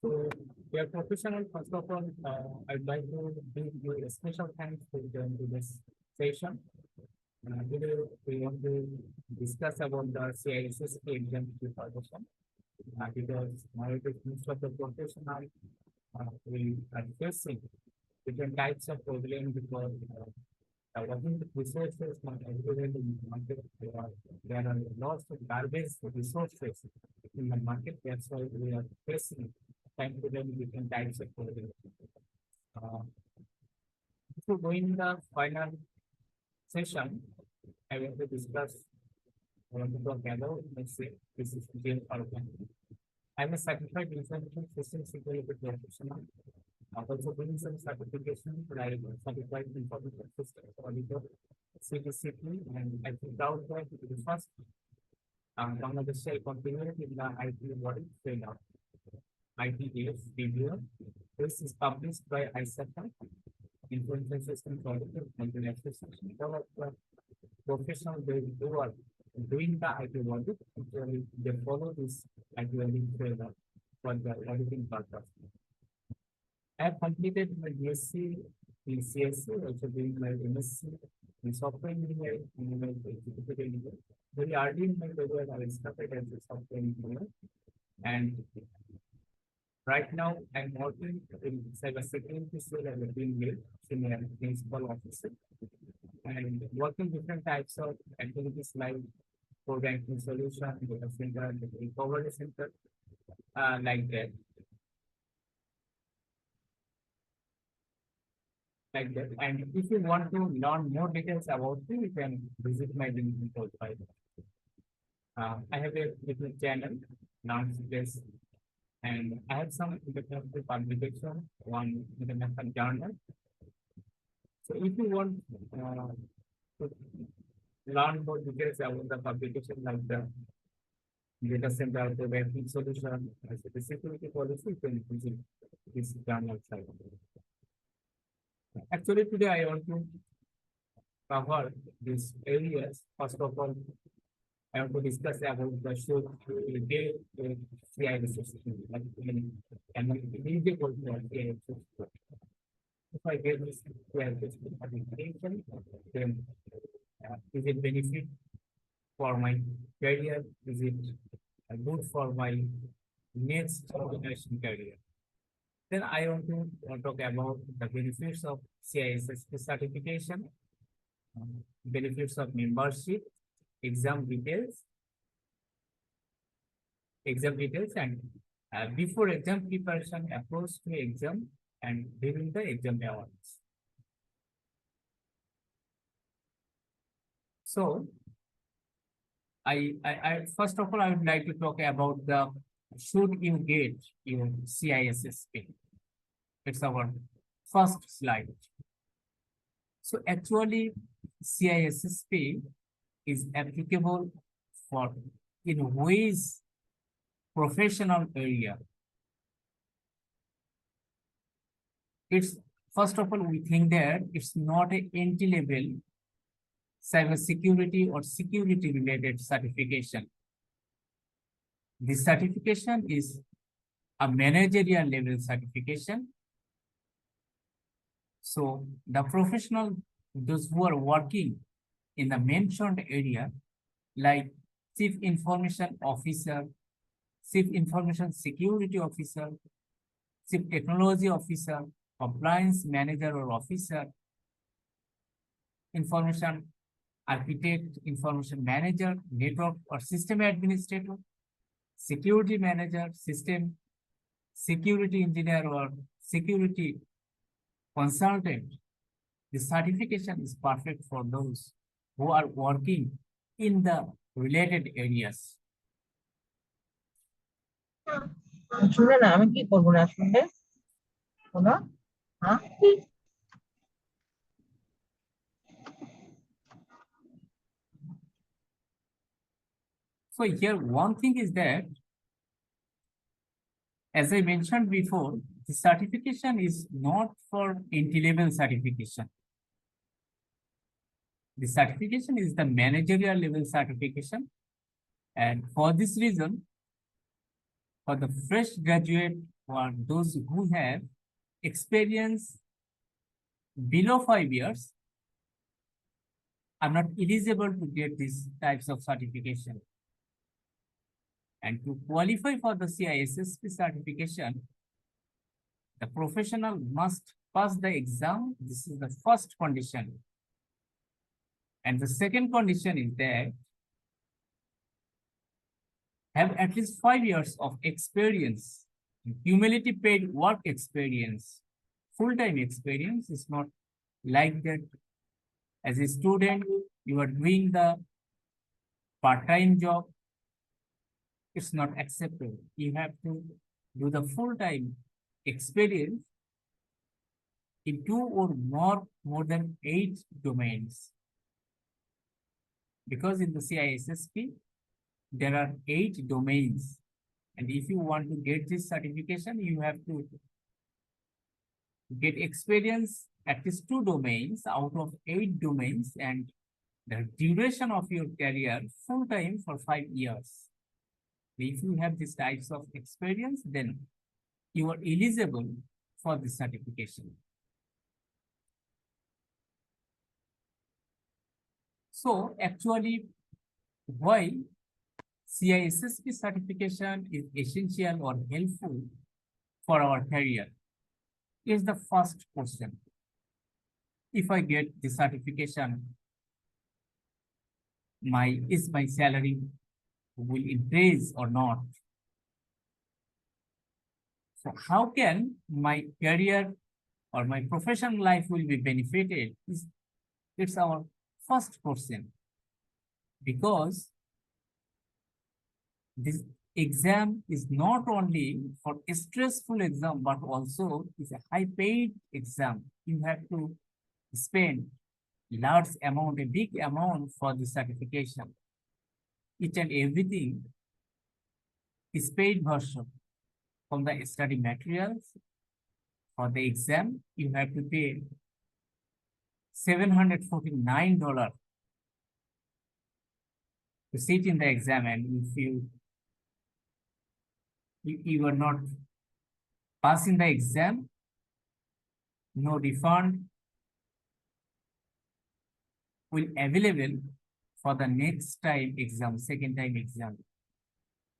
So, your professional, first of all, I'd like to give you a special thanks for joining this session. Today, we want to discuss about the CISSP exam preparation. Because nowadays, most of the professional we are facing different types of problems because working with resources not available in the market. There are lots of garbage resources in the market. That's why we are facing time to time different types of problems. Before going the final session, I want to discuss. I want to talk about, let's say, this is James Arpan. I'm a certified information system security professional. I'm also doing some certification like certified information system auditor, CISSP, and I think out that the first Bangladesh continued in the IT body framework. ITAS review. This is published by ISSP, Information System Auditor and the Association. All of the professionals who are doing the IT audit, they follow this IT audit framework for the auditing purpose. I have completed my BSc in CSC, also doing my MSc in software engineering and my executive engineering. Very early in my career, I started as a software engineer, and right now I'm working in cybersecurity cell as a team lead, senior principal officer, and working different types of activities like core banking solution, data center, recovery center, like that. Like that. And if you want to learn more details about me, you can visit my LinkedIn profile. I have a little channel, This, and I have some international publication, one international journal. So if you want to learn more details about the publication, like the data center, the banking solution, the security policy, you can visit this journal site. Actually, today I want to cover these areas. First of all, I want to discuss about the show CISSP, like and immediate CISSP. If I get this CISSP certification, then is it benefit for my career? Is it good for my next organization career? Then I want to talk about the benefits of CISSP certification, benefits of membership, exam details, and before exam preparation, approach to exam, and during the exam awareness. So, I first of all, I would like to talk about the should you get your CISSP. It's our first slide. So actually, CISSP is applicable for in ways professional area. It's first of all, we think that it's not an entry-level cybersecurity or security-related certification. This certification is a managerial level certification. So the professional, those who are working in the mentioned area, like Chief Information Officer, Chief Information Security Officer, Chief Technology Officer, Compliance Manager or Officer, Information Architect, Information Manager, Network or System Administrator, Security Manager, System Security Engineer or Security Consultant. The certification is perfect for those who are working in the related areas. শুনে না আমি কি করবো না শুনলে শোনো হ্যাঁ So here one thing is that, as I mentioned before, the certification is not for entry-level certification. The certification is the managerial level certification. And for this reason, for the fresh graduate or those who have experience below 5 years are not eligible to get these types of certification. And to qualify for the CISSP certification, the professional must pass the exam. This is the first condition. And the second condition is that have at least 5 years of experience, cumulative paid work experience. Full-time experience is not like that. As a student, you are doing the part-time job. It's not acceptable. You have to do the full-time experience in 2 or more than 8 domains. Because in the CISSP, there are 8 domains. And if you want to get this certification, you have to get experience at least 2 domains out of 8 domains, and the duration of your career full time for 5 years. If you have these types of experience, then you are eligible for this certification. So actually, why CISSP certification is essential or helpful for our career is the first question. If I get the certification, is my salary will increase or not? So how can my career or my professional life will be benefited? It's our first question. Because this exam is not only for a stressful exam, but also is a high paid exam. You have to spend large amount, a big amount for the certification. Each and everything is paid version. From the study materials for the exam, you have to pay $749 to sit in the exam, and if you are not passing the exam, no refund will available for the next time exam, second time exam.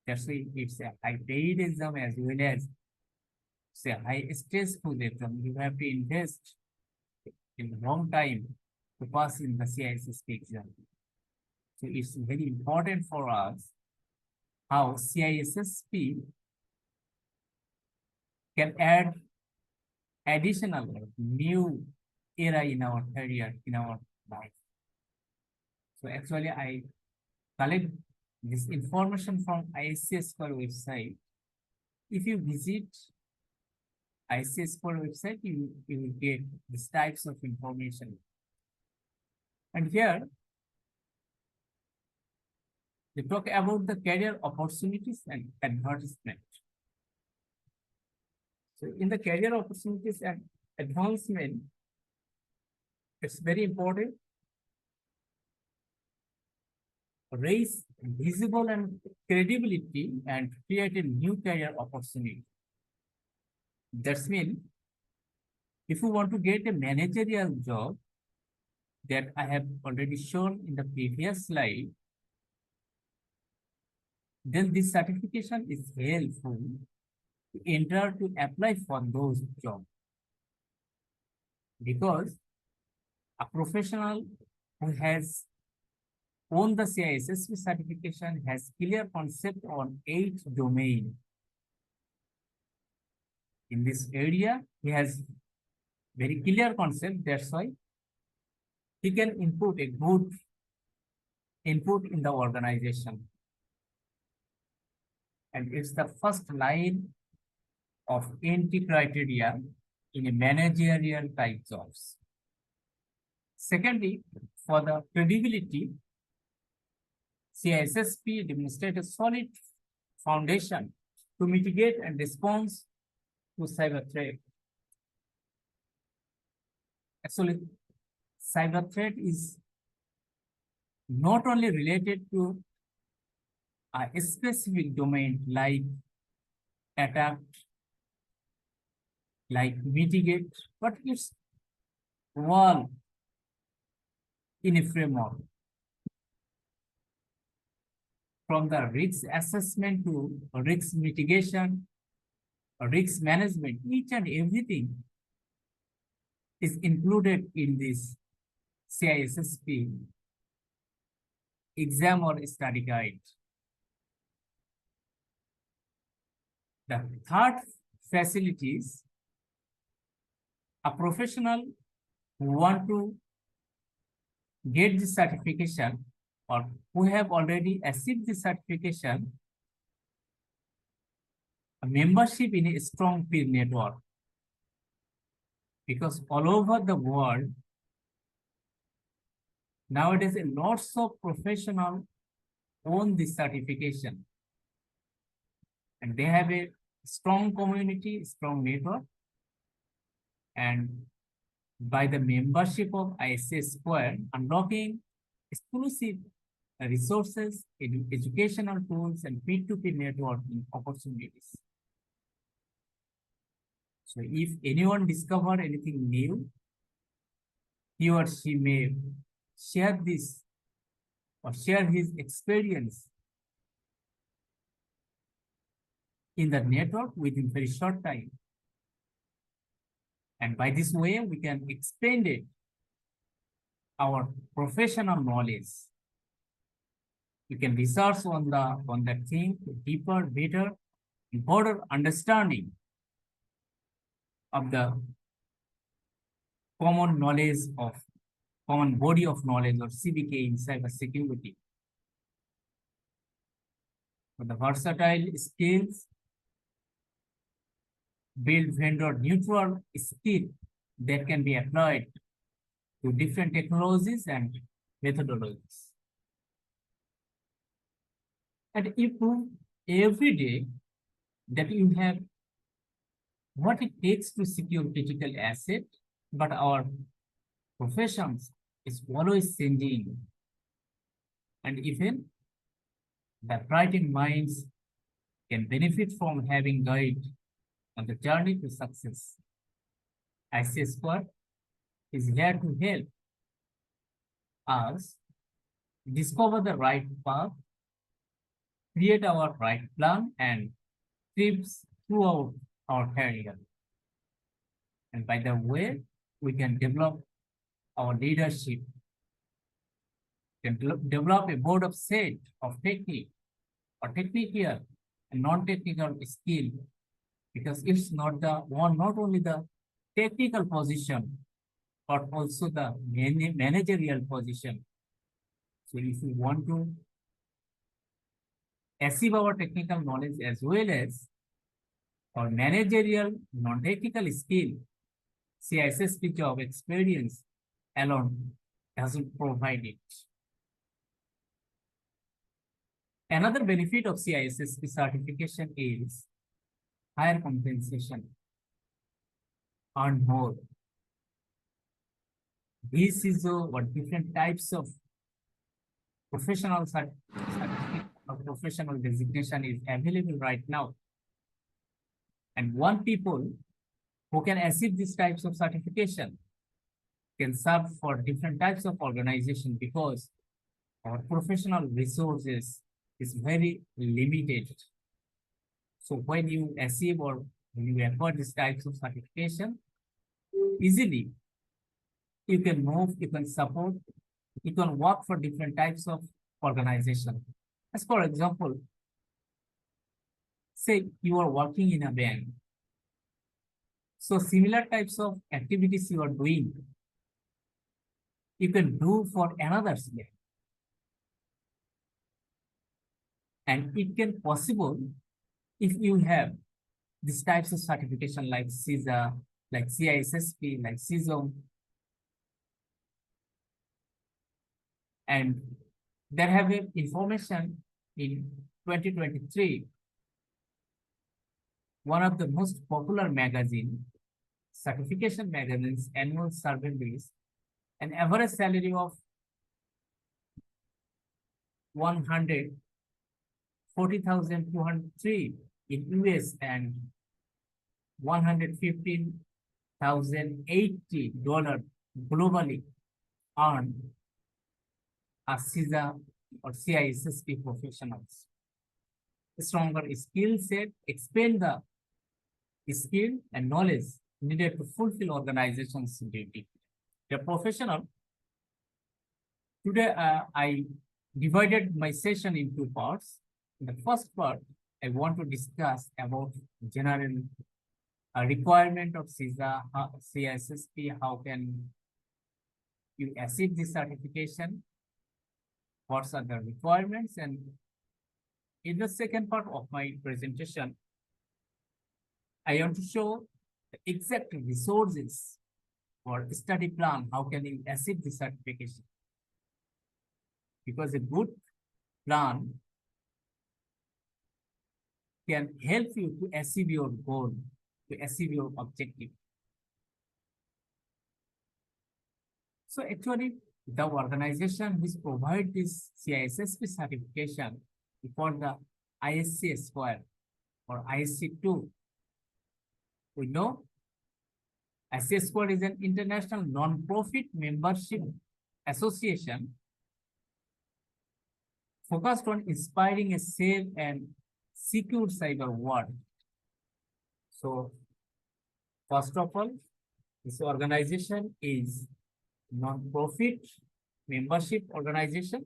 That's why it's a high paid exam as well as it's a high stressful exam. You have to invest in a long time to pass in the CISSP exam. So it's very important for us how CISSP can add additional new era in our career, in our life. So actually, I collect this information from ICSSP website. If you visit ICSSP website, you will get these types of information. And here, they talk about the career opportunities and advancement. So in the career opportunities and advancement, it's very important. Raise visible and credibility and create a new career opportunity. That's mean if you want to get a managerial job that I have already shown in the previous slide, then this certification is helpful to enter to apply for those jobs. Because a professional who has won the CISSP certification has clear concept on 8 domains. In this area, he has very clear concept. That's why he can input a good input in the organization. And it's the first line of entry criteria in a managerial type jobs. Secondly, for the credibility, CISSP demonstrates a solid foundation to mitigate and respond to cyber threat. Actually, cyber threat is not only related to a specific domain like attacked, like mitigate, but it's all in a framework. From the risk assessment to risk mitigation, risk management, each and everything is included in this CISSP exam or study guide. The third facility is a professional who want to get the certification or who have already achieved the certification, a membership in a strong peer network. Because all over the world, nowadays, lots of professionals own this certification. And they have a strong community, strong network. And by the membership of CISSP, unlocking exclusive resources, educational tools, and peer-to-peer networking opportunities. So if anyone discover anything new, he or she may share this or share his experience in the network within very short time. And by this way, we can expand it, our professional knowledge. You can research on the thing, deeper, better, broader understanding of the common knowledge of common body of knowledge or CBK in cybersecurity. For the versatile skills, build vendor neutral skill that can be applied to different technologies and methodologies. And improve every day that you have what it takes to secure critical asset, but our professions is always changing. And even the brightened minds can benefit from having guide on the journey to success. CISSP is here to help us discover the right path, create our right plan, and tips throughout our career. And by the way, we can develop our leadership, can develop a board of set of technique or technical and non-technical skill, because it's not only the technical position, but also the managerial position. So if we want to achieve our technical knowledge as well as our managerial non-technical skill, CISSP job experience alone doesn't provide it. Another benefit of CISSP certification is higher compensation, earn more. This is what different types of professional certificate or professional designation is available right now. And one people who can achieve these types of certification can serve for different types of organization, because our professional resources is very limited. So when you achieve or when you acquire these types of certification, easily you can move, you can support, you can work for different types of organization. As for example, say you are working in a bank. So similar types of activities you are doing, you can do for another bank. And it can possible if you have these types of certification like CISA, like CISSP, like CISO. And there have been information in 2023, one of the most popular magazine, certification magazine's annual survey release, an average salary of 140,203 in US and $115,080 globally earn as CISA or CISSP professionals. Stronger skill set, expand the skill and knowledge needed to fulfill organization's duty. The professional, today I divided my session in two parts. In the first part, I want to discuss about general requirement of CISA, CISSP, how can you achieve this certification, what are the requirements, and in the second part of my presentation, I want to show the exact resources or study plan, how can you achieve this certification. Because a good plan can help you to achieve your goal, to achieve your objective. So actually, the organization which provide this CISSP certification is called the ISC Square or ISC2. We know ISC Square is an international non-profit membership association focused on inspiring a safe and secure cyber world. So, first of all, this organization is non-profit membership organization.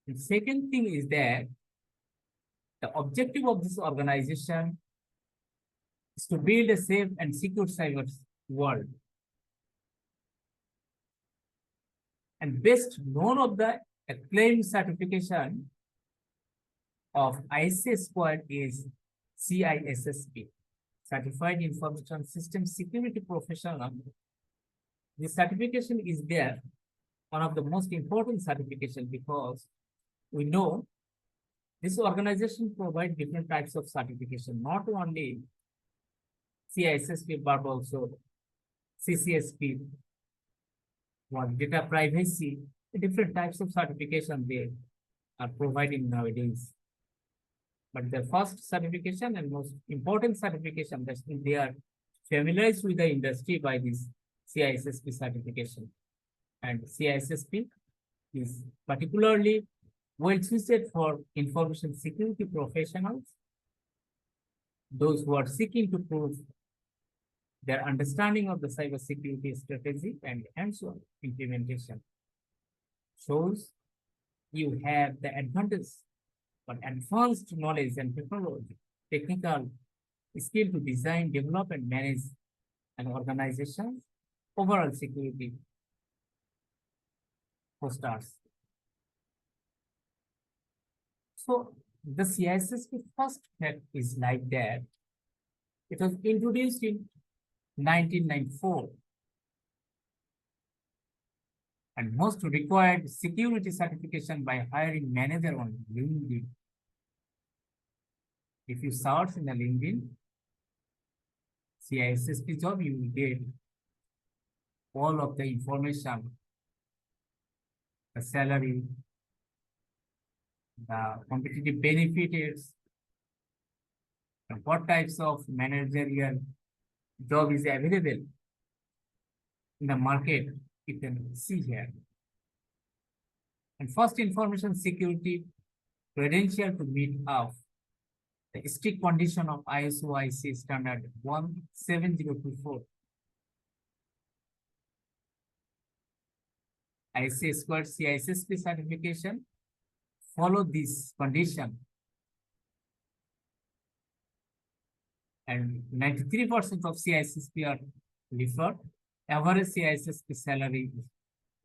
The second thing is that the objective of this organization is to build a safe and secure cyber world. And best known of the acclaimed certification of ISC Squad is CISSP, Certified Information System Security Professional. This certification is there, one of the most important certification, because we know this organization provides different types of certification, not only CISSP, but also CCSP, what data privacy, different types of certification they are providing nowadays. But the first certification and most important certification that they are familiarized with the industry by this CISSP certification. And CISSP is particularly well suited for information security professionals, those who are seeking to prove their understanding of the cybersecurity strategy and hands-on implementation. Shows you have the advantage but advanced knowledge and technology, technical skill to design, develop, and manage an organization's overall security posters. So the CISSP first fact is like that. It was introduced in 1994 and most required security certification by hiring manager on LinkedIn. If you search in the LinkedIn CISSP job, you will get all of the information, the salary, the competitive benefits, and what types of managerial job is available in the market. You can see here. And first, information security credential to meet up the strict condition of ISO IC standard 17024. IC squared CISSP certification follow this condition. And 93% of CISSP are referred. Average CISSP salary is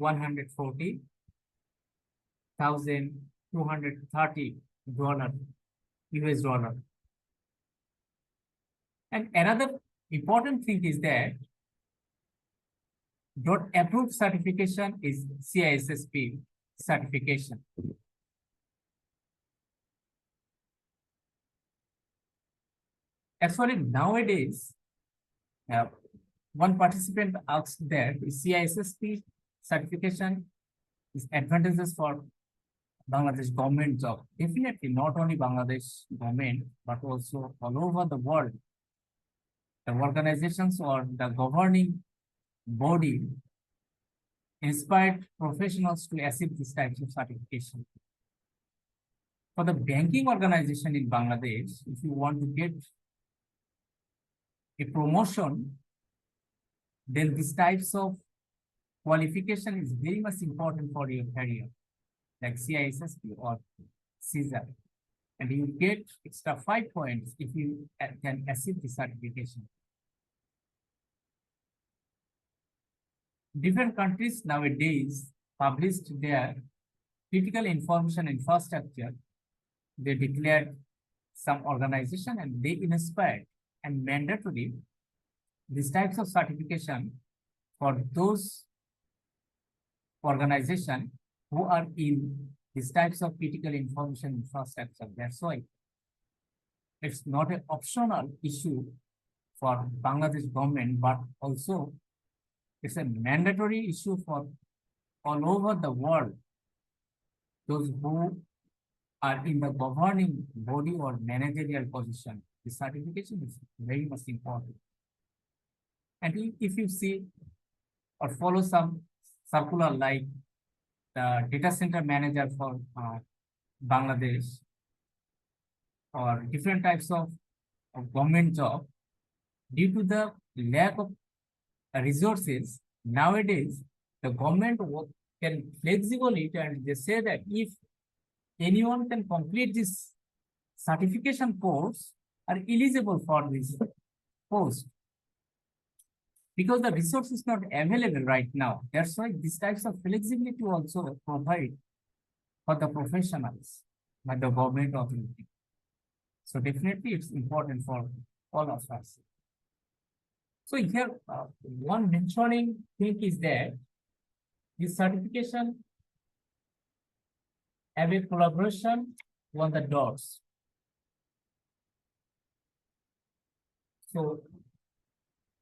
$140,230 US dollar. And another important thing is that approved certification is CISSP certification. Actually, nowadays, one participant asked that CISSP certification is advantageous for Bangladesh government job. Definitely not only Bangladesh government, but also all over the world. The organizations or the governing body inspired professionals to achieve this type of certification. For the banking organization in Bangladesh, if you want to get a promotion, then these types of qualification is very much important for your career, like CISSP or CISSP. And you get extra 5 points if you can achieve the certification. Different countries nowadays published their critical information infrastructure. They declared some organization and they inspired and mandatory these types of certification for those organization who are in these types of critical information infrastructure. That's why it's not an optional issue for Bangladesh government, but also it's a mandatory issue for all over the world. Those who are in the governing body or managerial position, the certification is very much important. And if you see or follow some circular like the data center manager for Bangladesh or different types of government job, due to the lack of resources, nowadays the government can flexible it and they say that if anyone can complete this certification course are eligible for this post because the resource is not available right now. That's why these types of flexibility also provide for the professionals by the government authority. So definitely it's important for all of us. So here one mentioning thing is that this certification have a collaboration on the dots. So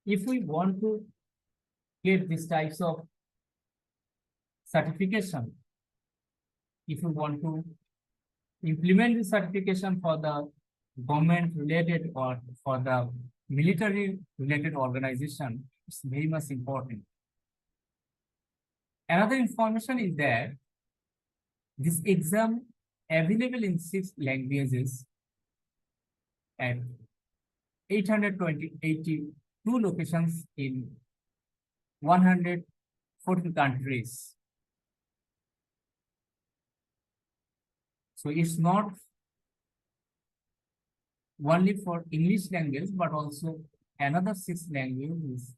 if we want to get these types of certification, if we want to implement the certification for the government related or for the military related organization, it's very much important. Another information is that this exam available in 6 languages and 82 locations in 140 countries. So it's not only for English language, but also another 6 languages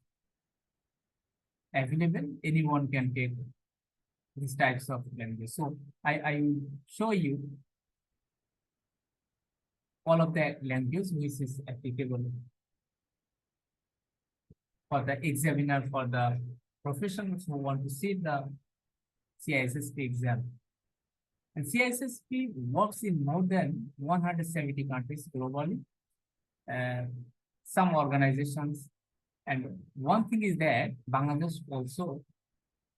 available. Anyone can take these types of language. So I will show you all of the language which is applicable for the examiner, for the professionals who want to see the CISSP exam. And CISSP works in more than 170 countries globally, some organizations. And one thing is that Bangladesh also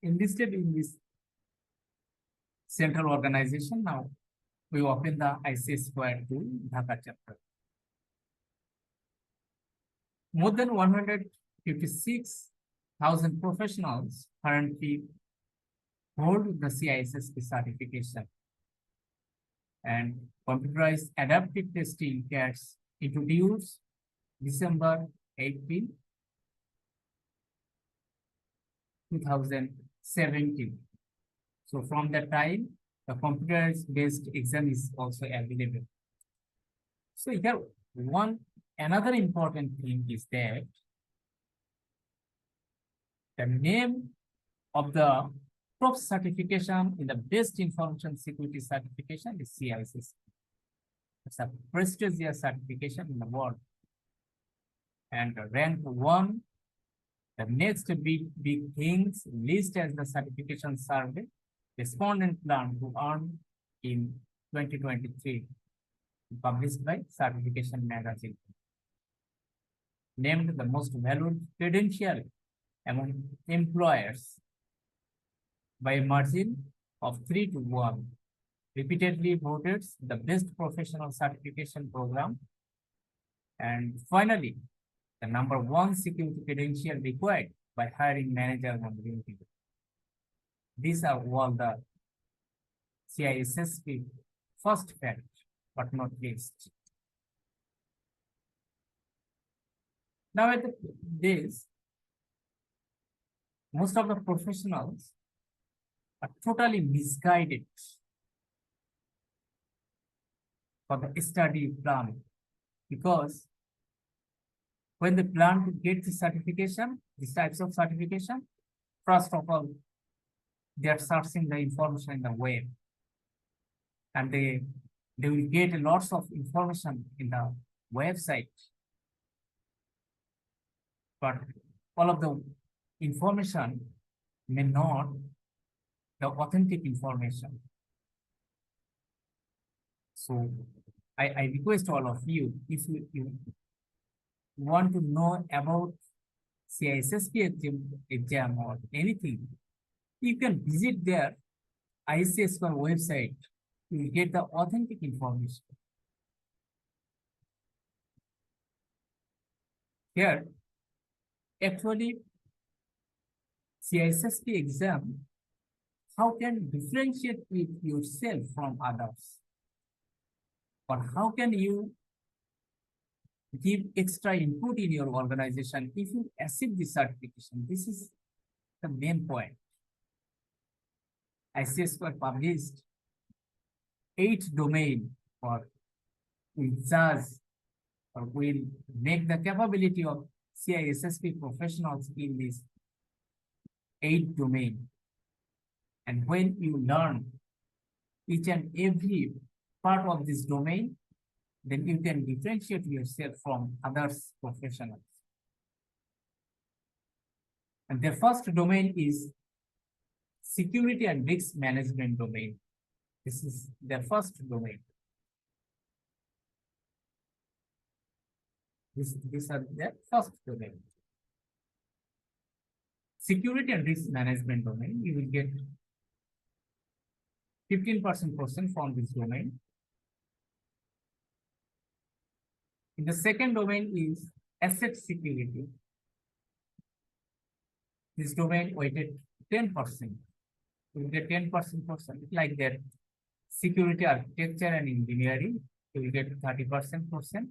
enlisted in this central organization. Now we open the ICSSP to Dhaka chapter. More than 156,000 professionals currently hold the CISSP certification. And computerized adaptive testing gets introduced December 18, 2017. So from that time, the computer-based exam is also available. So here another important thing is that the name of the top certification in the best information security certification is CISSP. It's a prestigious certification in the world. And rank 1, the next big things list as the certification survey respondent plan to earn in 2023, published by Certification Magazine. Named the most valued credential among employers by a margin of 3 to 1. repeatedly voted the best professional certification program. And finally, the number one security credential required by hiring manager on LinkedIn. These are all the CISSP first fact, but not least. Now at this, most of the professionals are totally misguided for the study plan, because when they plan to get the certification, these types of certification, first of all, they are searching the information in the web, and they will get lots of information in the website, but all of the information may not the authentic information. So I request all of you, if you want to know about CISSP exam or anything, you can visit their ICSP website. You will get the authentic information. Here, actually, CISSP exam, how can differentiate with yourself from others? Or how can you give extra input in your organization if you achieve the certification? This is the main point. ICSP published 8 domain for will judge or will make the capability of CISSP professionals in this 8 domain. And when you learn each and every part of this domain, then you can differentiate yourself from others professionals. And the first domain is security and risk management domain. This is the first domain. These are the first domain. Security and risk management domain, you will get 15% question from this domain. In the second domain is asset security. This domain weighted 10%. You will get 10% question, like that. Security architecture and engineering, you will get 30% question.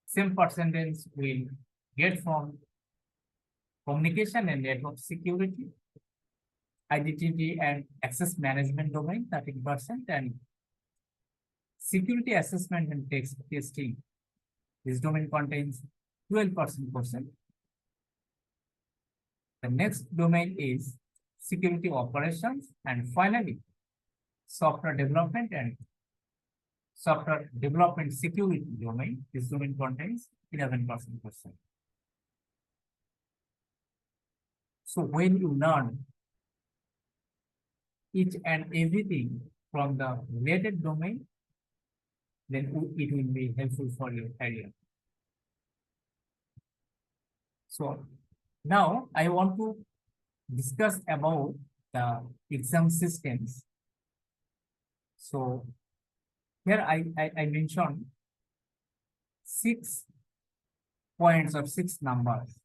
Same percentage will get from communication and network security, identity and access management domain, 30%, and security assessment and testing. This domain contains 12% question. The next domain is security operations, and finally, software development and software development security domain. This domain contains 11% question. So when you learn each and everything from the related domain, then it will be helpful for your career. So now I want to discuss about the exam systems. So here I mentioned 6 points or 6 numbers.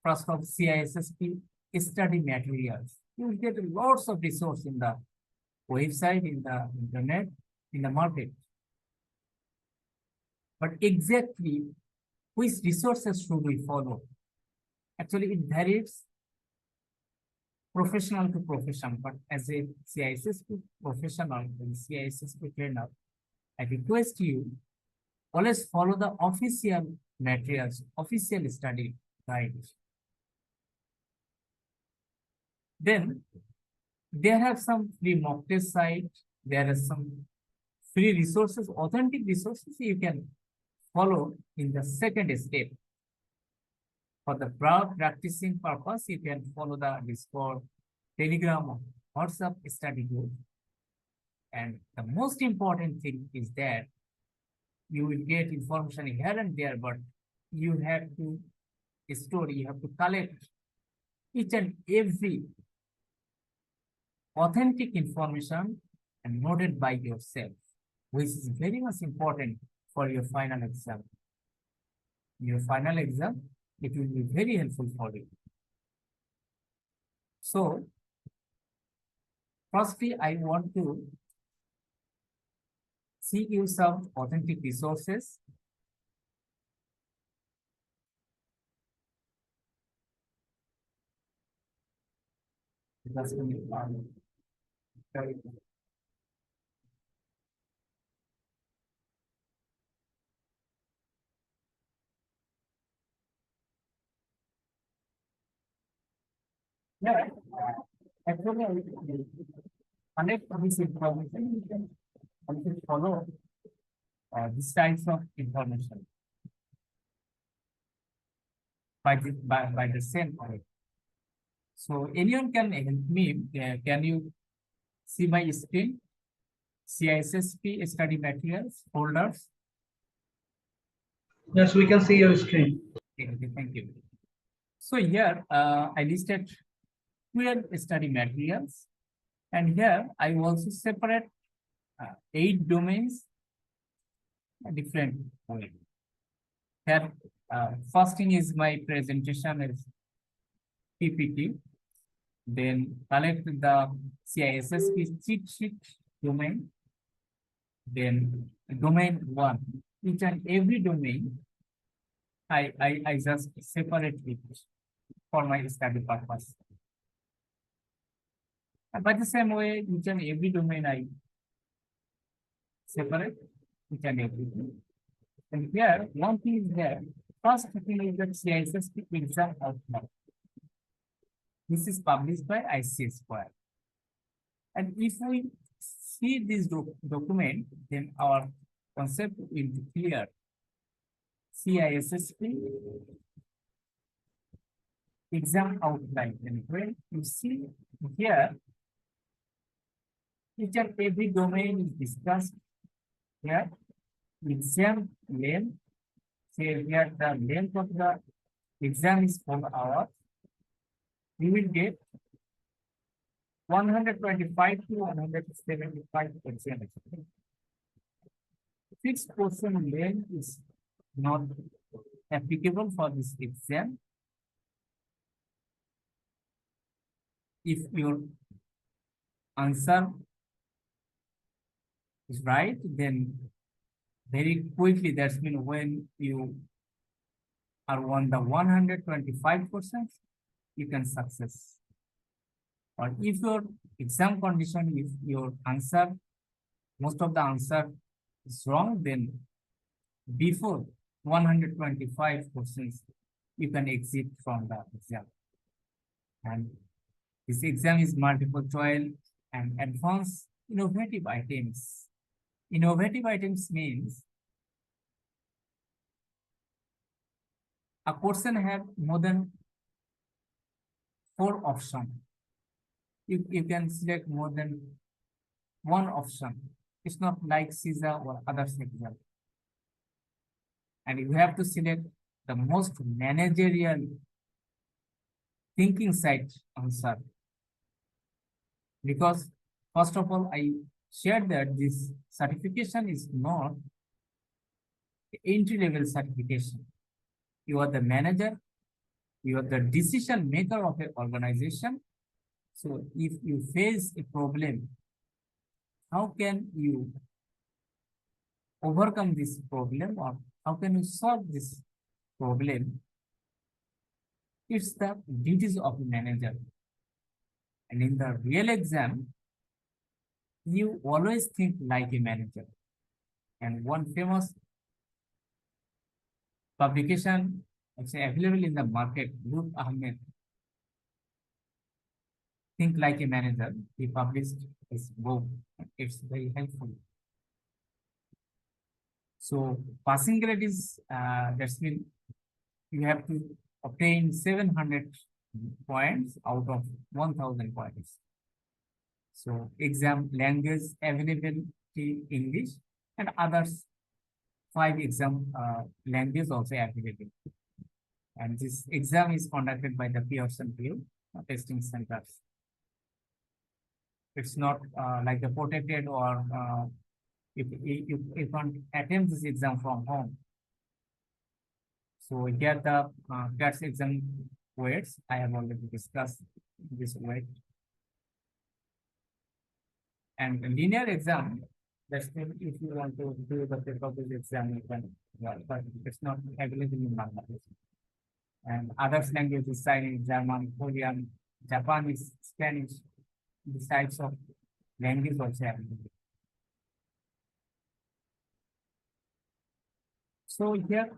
First of CISSP study materials. You will get lots of resources in the website, in the internet, in the market. But exactly which resources should we follow? Actually, it varies professional to profession, but as a CISSP professional and CISSP trainer, I request you always follow the official materials, official study guides. Then there have some free mock test site, there are some free resources, authentic resources you can follow in the second step. For the broad practicing purpose, you can follow the Discord, Telegram, or WhatsApp study group. And the most important thing is that you will get information here and there, but you have to store, you have to collect each and every authentic information and noted by yourself, which is very much important for your final exam. Your final exam, it will be very helpful for you. So, firstly, I want to seek you some authentic resources. Just a minute, very good. Yeah, actually, connect this information, you can also follow these types of information by the same way. So anyone can help me. Can you see my screen? CISSP study materials folders. Yes, we can see your screen. Okay, thank you. So here I listed 12 study materials, and here I also separate 8 domains different way. Here first thing is my presentation is PPT. Then collect the CISSP cheat sheet domain. Then domain 1. Each and every domain I just separate it for my study purpose. And by the same way, each and every domain I separate each and every domain. And here, one thing is there. First thing is the CISSP exam outline. This is published by ICSSP. And if we see this document, then our concept will be clear. CISSP exam outline. And when you see here, each and every domain is discussed here. Exam length. Say here the length of the exam is 4 hours. We will get 125 to 175 exam. Fixed portion length is not applicable for this exam. If your answer is right, then very quickly, that's mean when you are on the 125%, you can success. Or if your exam condition is your answer, most of the answer is wrong, then before 125%, you can exit from the exam. And this exam is multiple choice and advanced innovative items. Innovative items means a question have more than 4 options. You can select more than 1 option. It's not like CISA or other exam. And you have to select the most managerial thinking side answer. Because first of all, I shared that this certification is not entry-level certification. You are the manager, you are the decision maker of an organization. So if you face a problem, how can you overcome this problem, or how can you solve this problem? It's the duties of a manager. And in the real exam, you always think like a manager. And one famous publication available in the market, Group Ahmed, Think Like a Manager, he published his book. It's very helpful. So passing grade is that's mean you have to obtain 700 points out of 1000 points. So exam language availability English and others 5 exam language also available. And this exam is conducted by the Pearson Field testing centers. it's not like the protected or if you can't attempt this exam from home. So here the CATS exam weights, I have already discussed this weight. And linear exam, that's if you want to do the paper-based exam, you can, but it's not available in Bangladesh. And other languages, Chinese, German, Korean, Japanese, Spanish, these types of language also available. So here,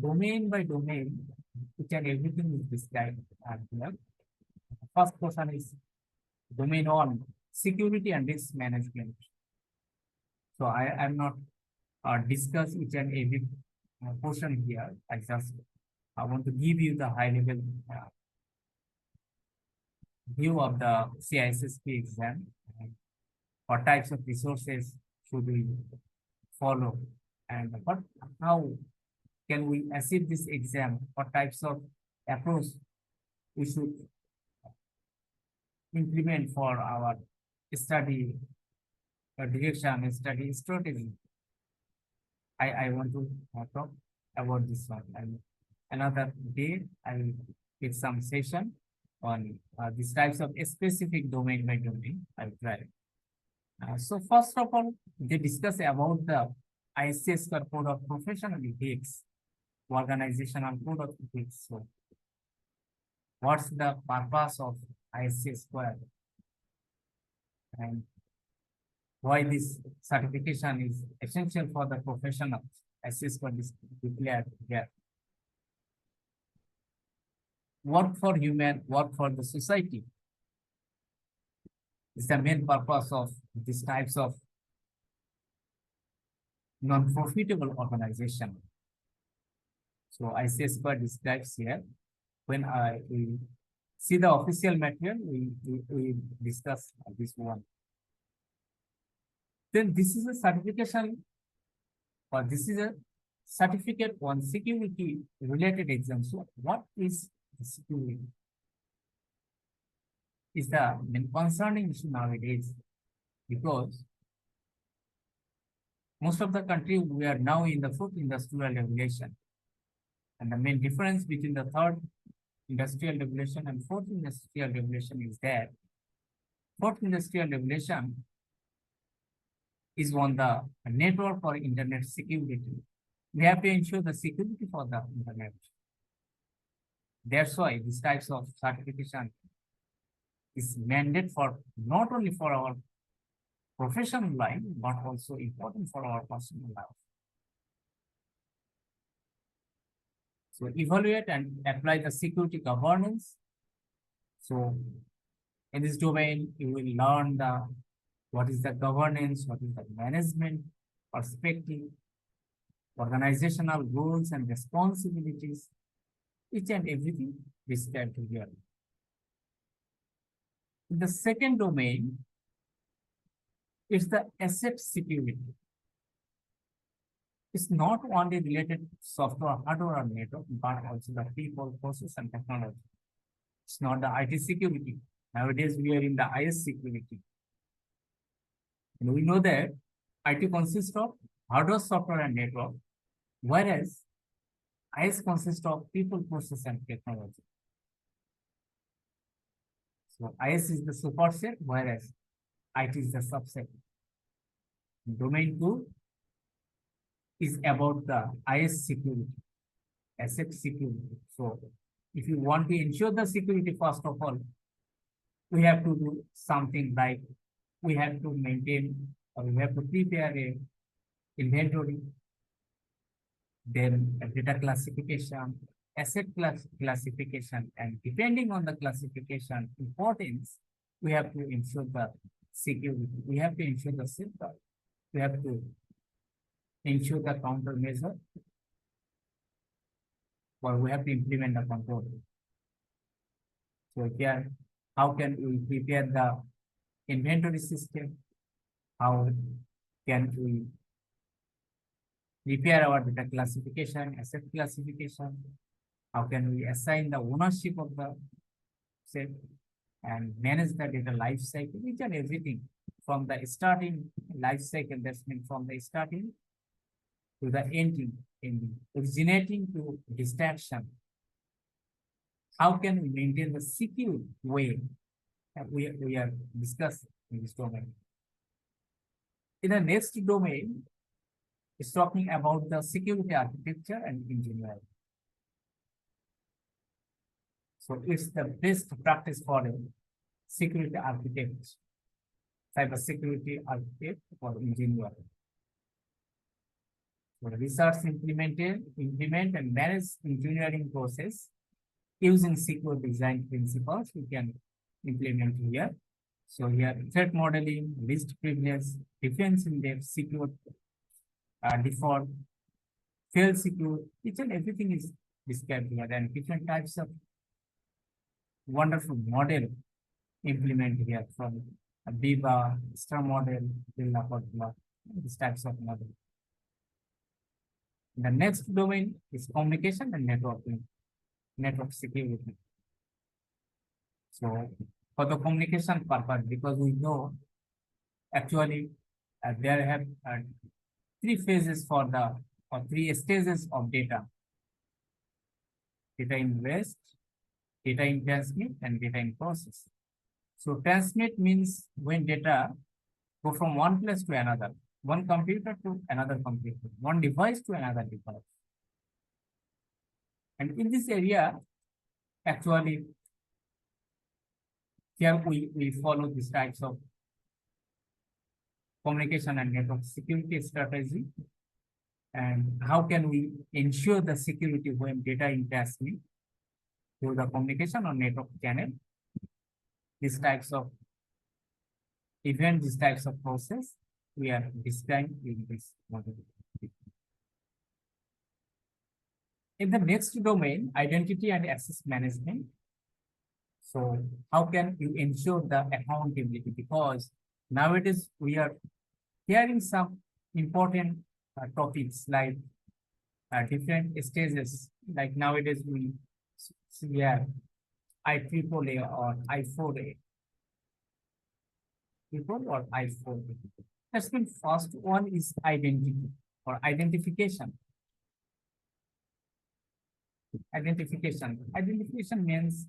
domain by domain, each and everything is described here. First portion is domain on security and risk management. So I am not discuss each and every portion here. I want to give you the high level view of the CISSP exam. What types of resources should we follow, and how can we achieve this exam? What types of approach we should implement for our study direction, study strategy. I want to talk about this one. And another day, I will give some session on these types of specific domain by domain. I'll try. So first of all, they discuss about the CISSP Code of Professional Ethics, Organizational Code of Ethics. So what's the purpose of CISSP and why this certification is essential for the professional CISSP is declared here. Work for human, work for the society is the main purpose of these types of non-profitable organization. So CISSP describes here. When we see the official material, we discuss this one. Then this is a certification, or this is a certificate on security related exam. So what is security? Is the main concerning issue nowadays, because most of the country we are now in the fourth industrial revolution, and the main difference between the third industrial revolution and fourth industrial revolution is that fourth industrial revolution is on the network for internet security. We have to ensure the security for the internet. That's why these types of certification is mandate for not only for our professional life, but also important for our personal life. So evaluate and apply the security governance. So in this domain, you will learn what is the governance, what is the management perspective, organizational roles and responsibilities, each and everything described here. In the second domain, it's the asset security. It's not only related to software, hardware, or network, but also the people, process, and technology. It's not the IT security. Nowadays, we are in the IS security. And we know that IT consists of hardware, software, and network, whereas IS consists of people, process, and technology. So IS is the superset, whereas IT is the subset. Domain 2 is about the IS security, asset security. So if you want to ensure the security, first of all, we have to do something like we have to maintain or we have to prepare a inventory, then a data classification, asset classification, and depending on the classification importance, we have to ensure the security. We have to ensure the safeguard. We have to ensure the countermeasure, or we have to implement the control. So here, how can we prepare the inventory system? How can we prepare our data classification, asset classification? How can we assign the ownership of the set? and manage the data life cycle, each and everything from the starting life cycle, that's mean from the starting to the ending, originating to distraction. How can we maintain the secure way that we are discussing in this domain? In the next domain, is talking about the security architecture and engineering. So it's the best practice for a security architect, cybersecurity architect or engineer. So research implement and manage engineering process using secure design principles we can implement here. So here threat modeling, least privilege, defense in depth, secure default, fail secure, each and everything is described here, and different types of wonderful model implement here from Biba, star model, Villa Cordula, these types of model. The next domain is communication and networking, network security. So for the communication purpose, because we know actually there have three phases for the or three stages of data: data in rest, data in transmit, and data in process. So transmit means when data go from one place to another, one computer to another computer, one device to another device. And in this area, actually, here we follow these types of communication and network security strategy. And how can we ensure the security when data in transmit through the communication or network channel? These types of event, these types of process, we are describing in this model. In the next domain, identity and access management. So how can you ensure the accountability? Because nowadays we are hearing some important topics like different stages. Like nowadays we see IEEE or I4A. People or I4A. That's mean first one is identity or identification. Identification means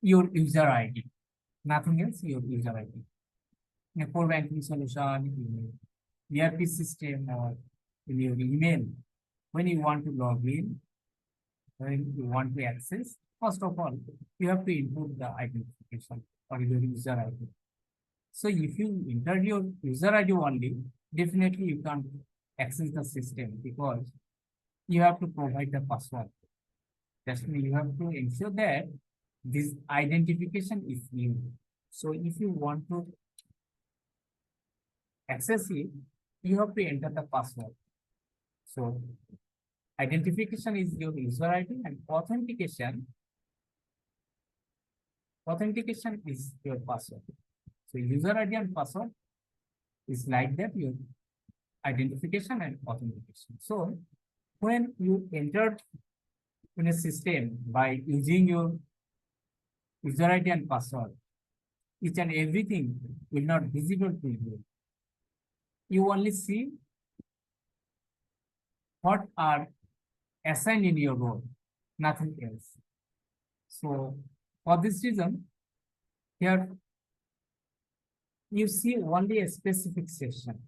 your user ID, nothing else, your user ID. In a core banking solution, in ERP system, or in your email, when you want to log in, when you want to access, first of all, you have to input the identification or your user ID. So if you enter your user ID only, definitely you can't access the system because you have to provide the password. That's mean you have to ensure that this identification is new. So if you want to access it, you have to enter the password. So identification is your user ID, and authentication is your password. So user ID and password is like that, your identification and authentication. So when you enter in a system by using your user ID and password, each and everything will not visible to you. You only see what are assigned in your role, nothing else. So for this reason, here you see only a specific section.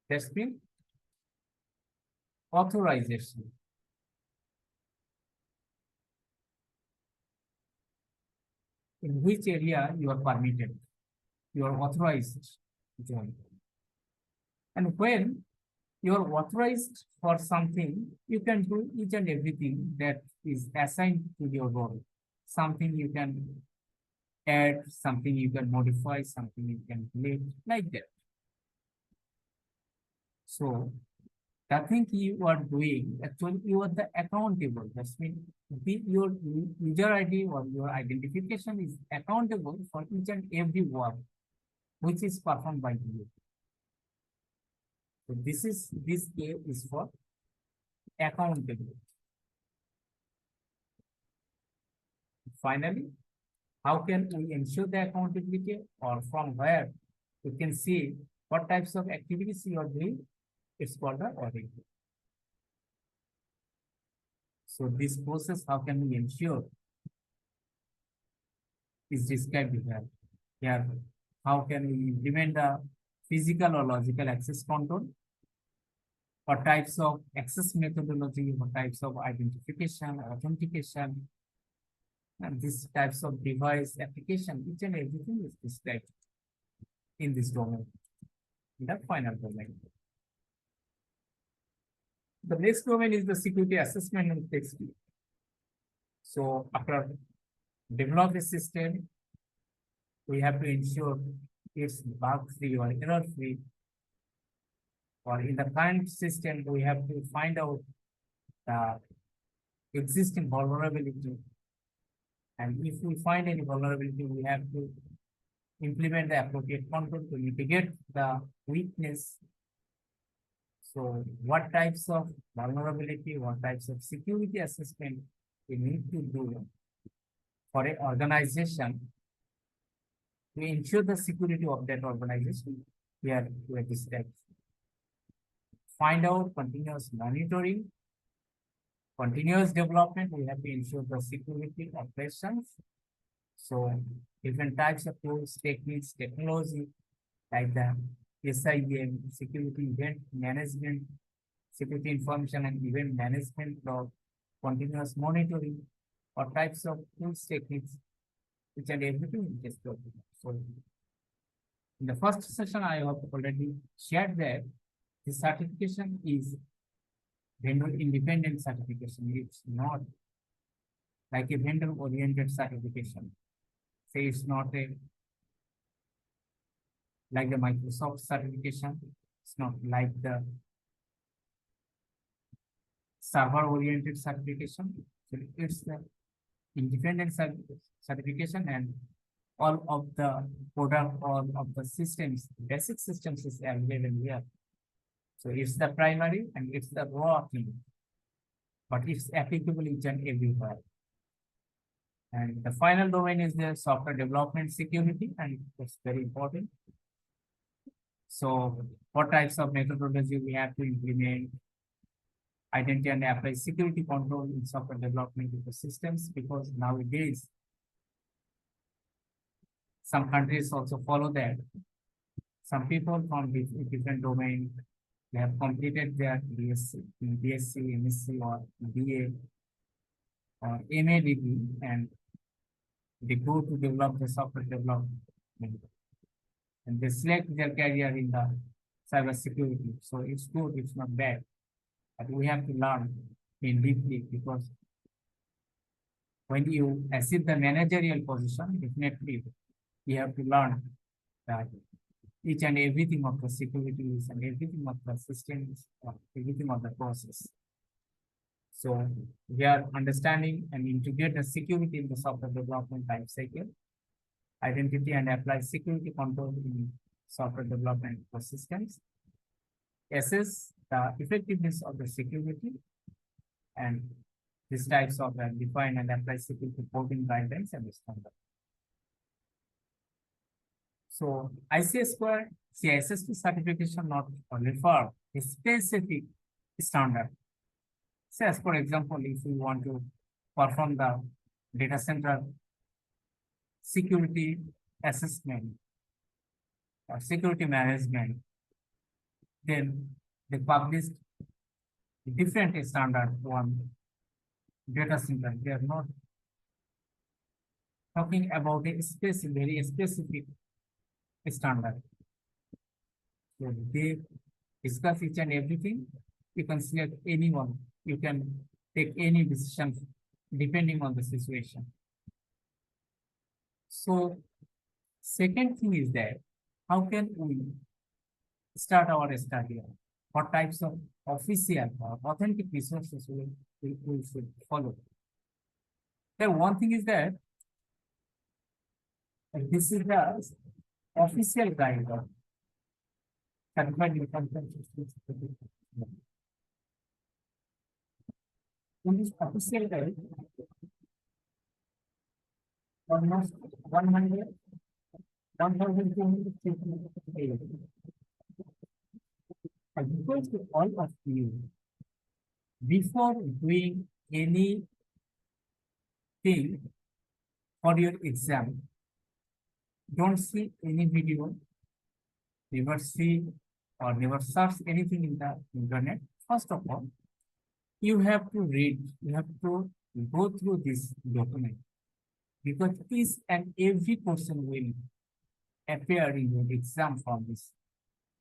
That's been authorization. In which area you are permitted, you are authorized to join. And when you are authorized for something, you can do each and everything that is assigned to your role. Something you can add, something you can modify, something you can delete, like that. So the thing you are doing, actually you are the accountable. That's mean your user ID or your identification is accountable for each and every work which is performed by you. So this A is for accountability. finally, how can we ensure the accountability, or from where we can see what types of activities you are doing? It's called the audit. So this process, how can we ensure, is described here. Here, how can we implement the physical or logical access control? What types of access methodology, what types of identification, authentication, and these types of device application, each and everything is described in this domain, in the final domain. The next domain is the security assessment and testing. So after develop a system, we have to ensure it's bug-free or error-free. Or in the current system, we have to find out the existing vulnerability. And if we find any vulnerability, we have to implement the appropriate control to mitigate the weakness. So what types of vulnerability, what types of security assessment we need to do for an organization to ensure the security of that organization? We are these steps. Find out continuous monitoring, continuous development. We have to ensure the security operations. So different types of tools, techniques, technology, like the SIEM, security event management, security information and event management log, continuous monitoring, or types of tools, techniques, which and everything we just talked about. So in the first session, I have already shared that the certification is vendor independent certification. It's not like a vendor oriented certification. Say it's not a like the Microsoft certification. It's not like the server oriented certification. So it's the independent certification, and all of the product, all of the systems, basic systems is available here. So it's the primary and it's the raw thing, but it's applicable each and everywhere. And the final domain is the software development security, and it's very important. So what types of methodology we have to implement, identity and apply security control in software development ecosystems, because nowadays some countries also follow that. Some people from different domains, they have completed their BSc, MSc, or BA or MA degree, and they go to develop the software development, and they select their career in the cyber security. So it's good, it's not bad, but we have to learn in deeply, because when you achieve the managerial position, definitely you have to learn that each and everything of the securities and everything of the systems, everything of the process. So we are understanding and integrate the security in the software development life cycle, identity and apply security control in software development systems, assess the effectiveness of the security, and these types of define and apply security reporting guidelines and standards. So ICSP CISSP certification not only for a specific standard. Say, as for example, if we want to perform the data center security assessment or security management, then they published different standard on data center. They are not talking about a specific, very specific standard. So they discuss each and everything. You can select anyone. You can take any decision depending on the situation. So second thing is that how can we start our study? What types of official or authentic resources we should follow? Then one thing is that this is the official guide of certified information systems. In this official guide, almost 100, 1,258. I request to all of you, before doing anything for your exam, don't see any video, never see or never search anything in the internet. First of all, you have to read, you have to go through this document, because each and every question will appear in your exam from this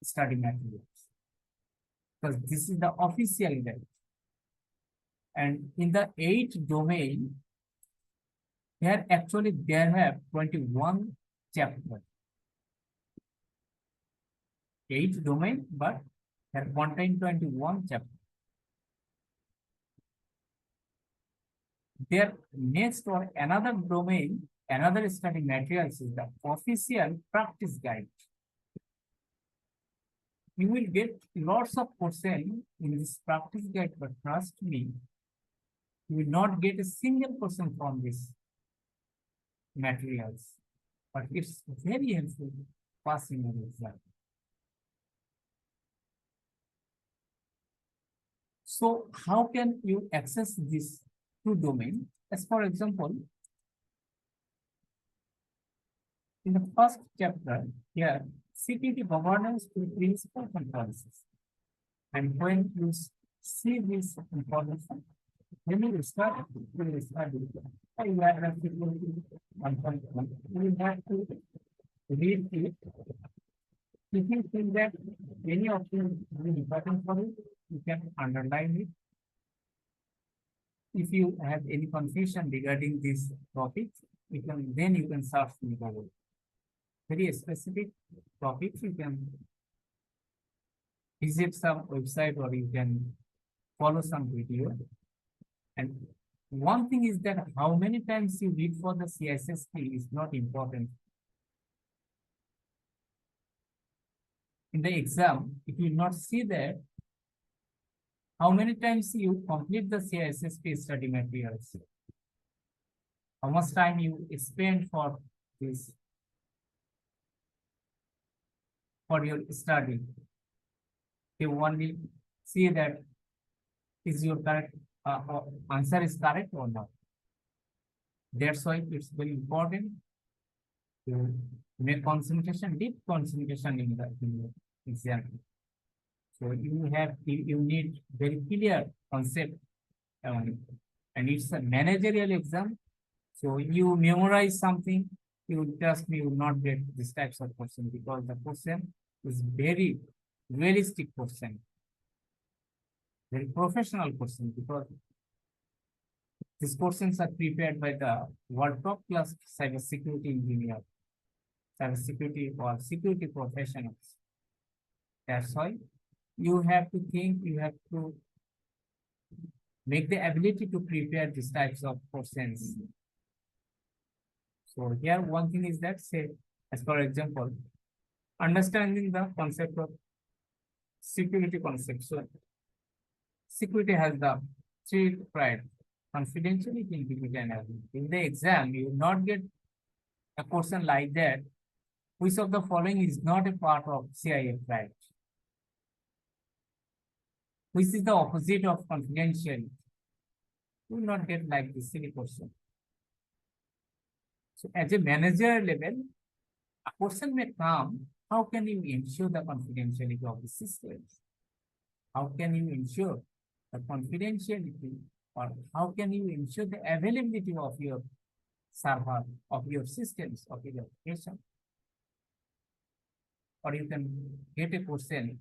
study materials. Because this is the official guide. And in the 8th domain, here actually there have 21 chapters. 8th domain, but there contain 21 chapters. Their next or another domain, another study materials is the official practice guide. You will get lots of questions in this practice guide, but trust me, you will not get a single question from this materials. But it's very helpful passing an exam. So how can you access this two domain? As for example, in the first chapter, here, security governance to principles and policies. And when you see this information, then you will start with study. You have to read it. If you think that any of them is important for you, you can underline it. If you have any confusion regarding this topic, then you can search in Google. Very specific topics, you can visit some website or you can follow some video. And one thing is that how many times you read for the CISSP is not important. In the exam, if you not see that, how many times you complete the CISSP study materials? How much time you spend for this, for your study? You only see that is your correct answer is correct or not. That's why it's very important to make concentration, deep concentration in the exam. So you need very clear concept, and it's a managerial exam. So you memorize something, you trust me, you will not get this types of question, because the question is very realistic question, very professional question, because these questions are prepared by the world top class cybersecurity engineer, cybersecurity or security professionals. That's why you have to think, you have to make the ability to prepare these types of questions. So here one thing is that, say, as for example, understanding the concept of security concept. So security has the three pride: confidentiality, integrity, and ability. In the exam, you will not get a question like that. Which of the following is not a part of CIF pride? Which is the opposite of confidentiality? You will not get like this silly question. So at a manager level, a question may come: how can you ensure the confidentiality of the systems? How can you ensure the confidentiality, or how can you ensure the availability of your server, of your systems, of your application? Or you can get a question: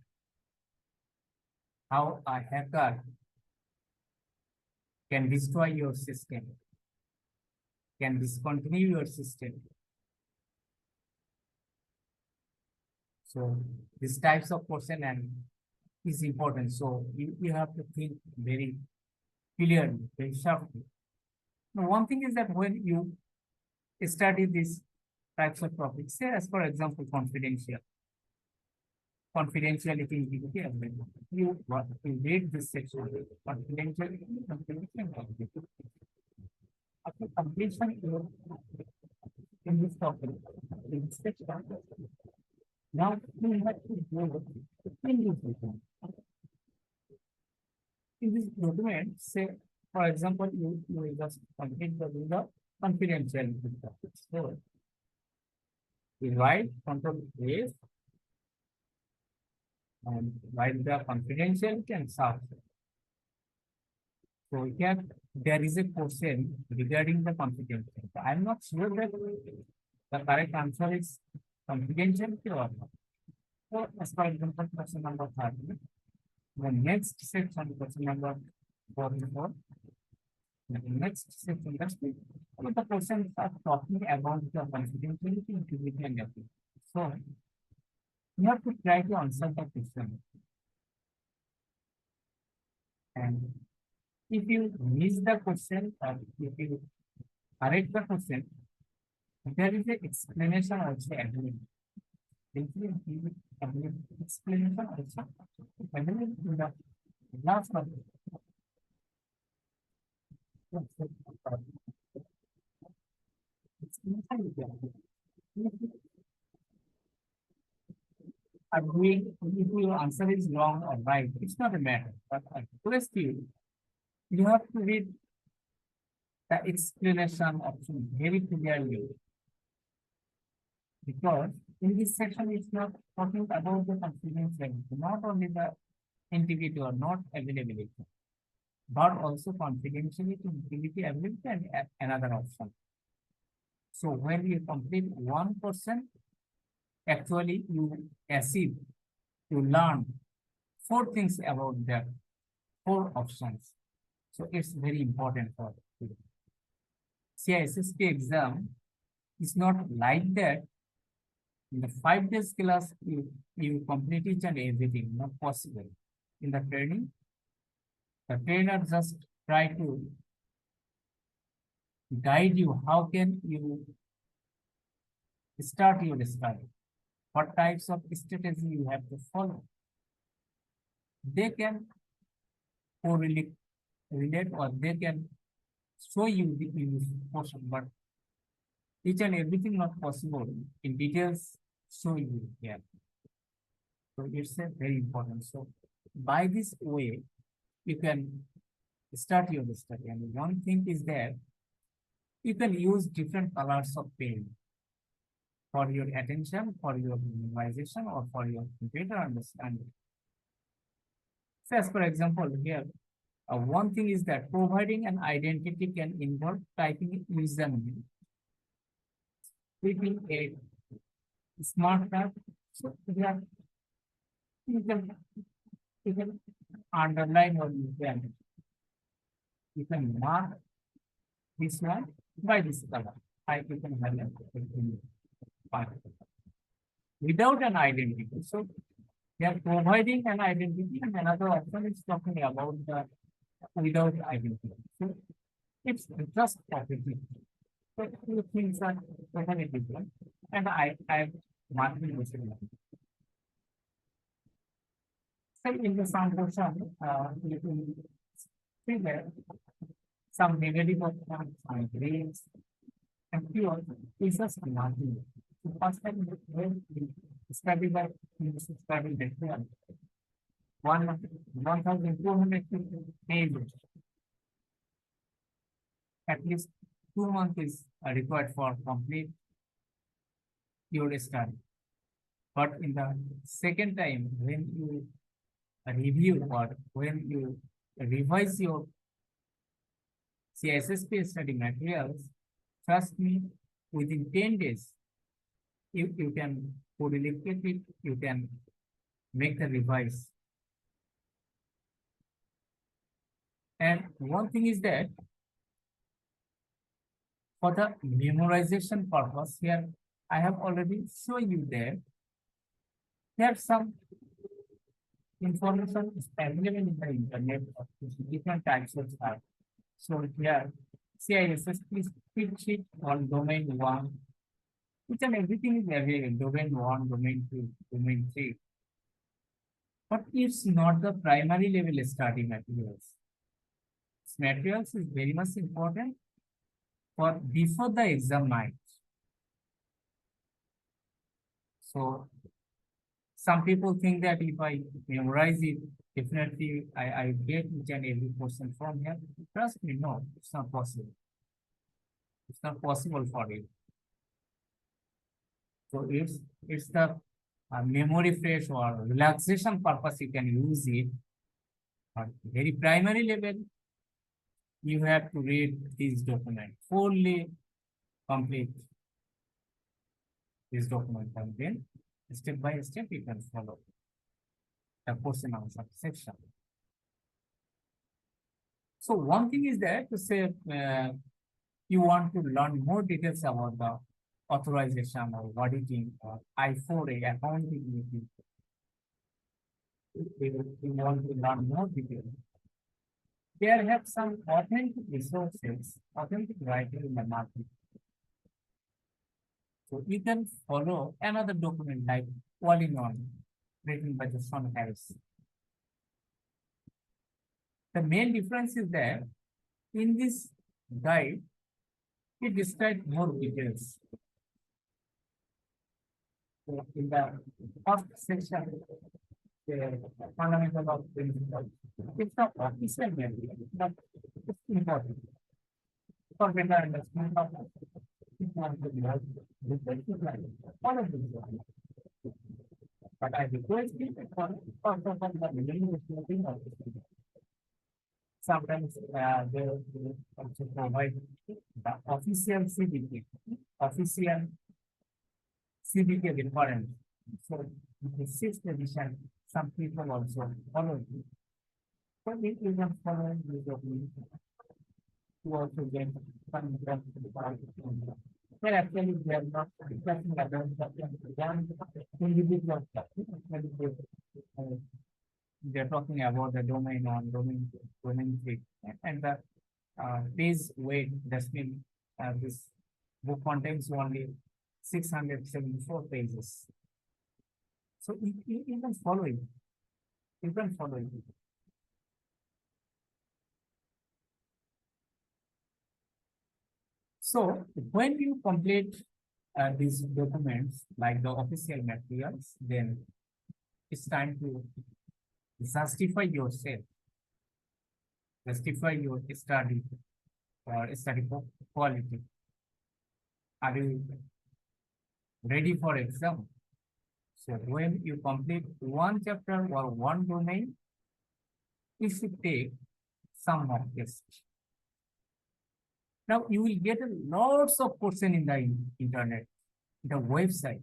how a hacker can destroy your system, can discontinue your system. So these types of question and is important. So you have to think very clearly, very sharply. Now, one thing is that when you study these types of topics, say as for example, confidentiality, integrity, and you read this section, confidentiality, confidentiality. After completion, in this topic, in this section. Now we have to go in this document. In this document, say, for example, you just complete the confidentiality topic. So we write control S and write the confidentiality and sub. So here there is a question regarding the confidentiality. I am not sure that the correct answer is confidentiality or not. So as for example, question number 30, the next section, question number 44, the next section, that's the questions are talking about the confidentiality, integrity, and ethics. So you have to try to answer the question. And if you miss the question or if you correct the question, there is an explanation also available. Explanation also available in the last one. Agreeing if your answer is wrong or right, it's not a matter. But I request you, you have to read the explanation option very clearly. Because in this section, it's not talking about the confidentiality, not only the integrity or not availability, but also confidentiality, integrity, availability, and another option. So when you complete 1%, actually you achieve, you learn 4 things about the 4 options. So it's very important for you. CISSP exam is not like that. In the 5 days class, you complete each and everything, not possible. In the training, the trainer just try to guide you how can you start your study, what types of strategy you have to follow. They can correlate or they can show you the portion, but each and everything not possible in details show you here. So it's a very important. So by this way, you can start your study. And one thing is that you can use different colors of pen for your attention, for your memorization, or for your better understanding. So as for example, here, one thing is that providing an identity can involve typing username, clicking a smart tab. So here, you can underline or you can mark this one by this color. You can highlight without an identity. So they are providing an identity, and another option is talking about the without identity. So it's just property. So two things are totally different, and I'm marking this one. So in the some portion, you can see that some negative options, some grades, and few is just marking. So first time when we study that in this study that 1,250 pages. At least 2 months is required for complete your study. But in the second time, when you review or when you revise your CISSP study materials, trust me, within 10 days, you can correlate it, you can make the revise. And one thing is that for the memorization purpose, here I have already shown you there. There some information is available in the internet of different types of stuff. So here, CISSP sheet on domain 1. Each and everything is available, domain 1, domain 2, domain 3. But it's not the primary level study materials. Materials is very much important for before the exam night. So some people think that if I memorize it, definitely I get each and every question from here. Trust me, no, it's not possible. It's not possible for you. So it's the memory fresh or relaxation purpose you can use it. But very primary level, you have to read this document fully, complete this document, and then step by step you can follow the question answer section. So one thing is that to say you want to learn more details about the authorization or auditing or I-4A accounting. You want to learn more details. There have some authentic resources, authentic writing in the market. So you can follow another document like all-in-one written by the Son Harris. The main difference is that in this guide, it describes more details. So in the first section, the fundamental of principle, it's not official manual, but it's important. For better understanding of all of this. But I request you for the sometimes they also provide the official CBK, official CBK reference. So in the sixth edition, some people also follow it. So if you can follow this document, you also get some information. Well, actually, we are not discussing about the individual stuff. They're talking about the domain on domain 3 and the page weight. That's been this book contains only 674 pages. So you can follow it. You can follow it. So when you complete these documents like the official materials, then it's time to justify yourself, justify your study or study quality. Are you ready for exam? So when you complete one chapter or one domain, you should take some mock test. Now you will get lots of questions in the internet, the website,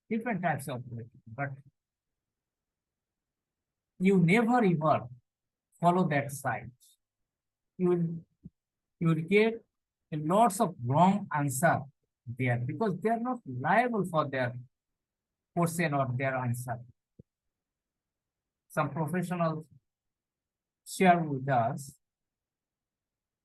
different types of questions, but you never ever follow that site. You will get lots of wrong answer there because they are not liable for their question or their answer. Some professionals share with us,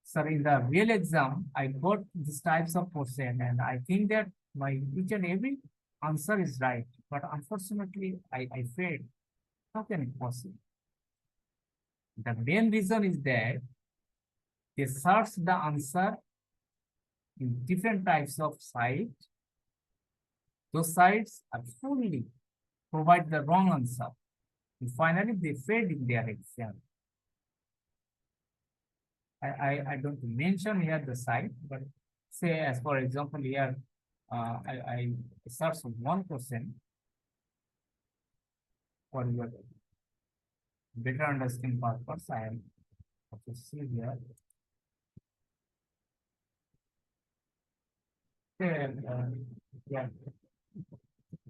sir, in the real exam, I got these types of question and I think that my each and every answer is right, but unfortunately I failed. How can it possible? The main reason is that they search the answer in different types of sites. Those sites are fully provide the wrong answer. And finally, they failed in their exam. I don't mention here the site, but say as for example here, I search one question for your better understanding purpose. I am to see here. Yeah,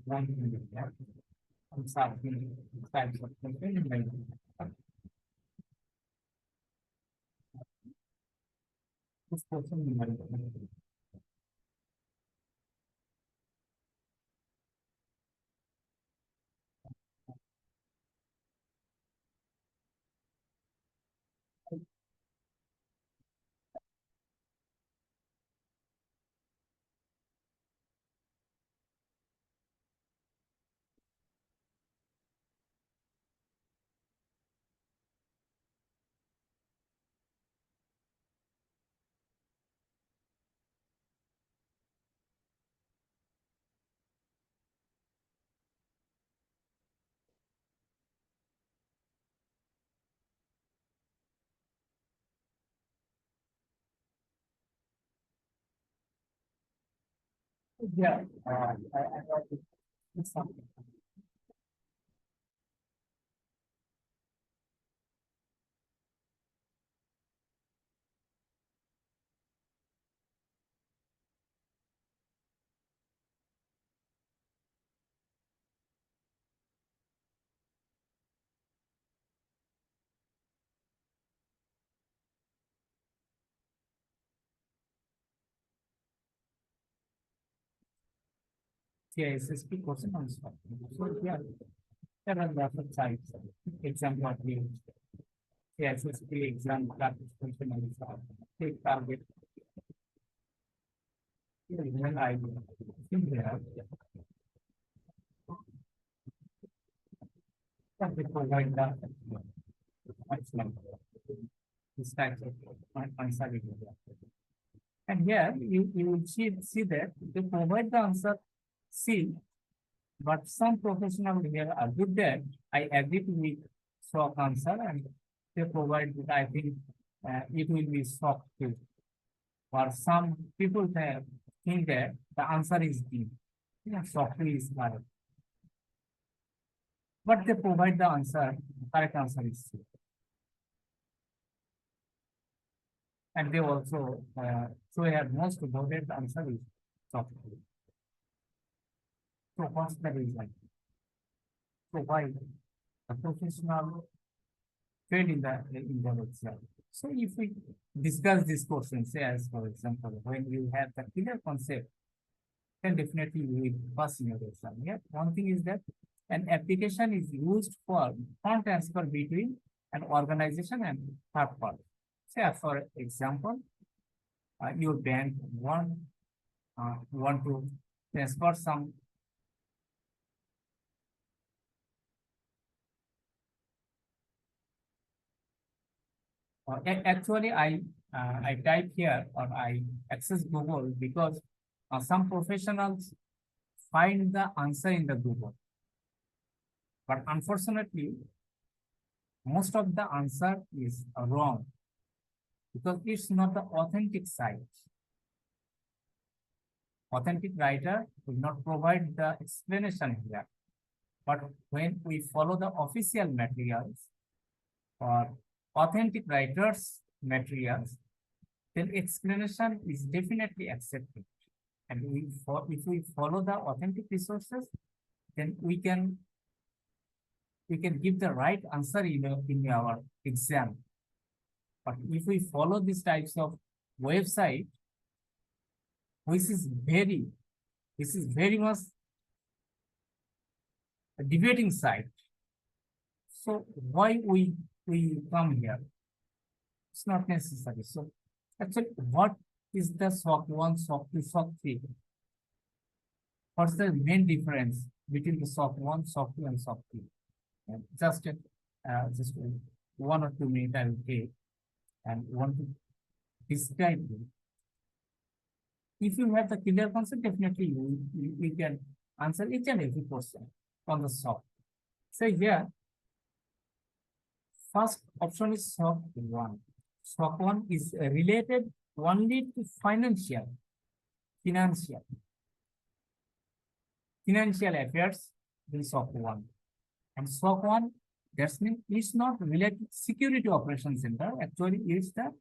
one minute, yeah. I'm sorry, types of question. This question. Yeah, I got it. It's something. CISSP question answer. So yeah, there are lots of types. Example of the CISSP exam classification answer. Take target. When I think there, that they provide the maximum. This types of answer. And here you will see that they provide the answer C, but some professionals here argue that I agree with soft answer and they provide that I think it will be soft too. Or some people think that the answer is D. Yeah, soft is correct. But they provide the answer, correct answer is C. And they also so here most voted answer is soft. So what's the reason? So why the professional fail in the exam? So if we discuss this question, say as for example, when you have the clear concept, then definitely you will pass in your exam. Yeah. One thing is that an application is used for fund transfer between an organization and third party. Say for example, your bank want to transfer some actually, I type here or I access Google because some professionals find the answer in the Google, but unfortunately, most of the answer is wrong because it's not the authentic site. Authentic writer will not provide the explanation here, but when we follow the official materials or authentic writers materials, then explanation is definitely accepted. And if we follow the authentic resources, then we can give the right answer in our exam. But if we follow these types of website, which is very much a debating site. So why we come here? It's not necessary. So actually, what is the SOC 1, SOC 2, SOC 3? What's the main difference between the SOC 1, SOC 2, and SOC 3? And just 1 or 2 minutes I will take and want to describe it. If you have the clear concept, definitely you can answer each and every question on the SOC. So here, first option is SOC 1. SOC 1 is related only to financial affairs in SOC 1. And SOC 1, that means it's not related to security operations center. Actually, it's the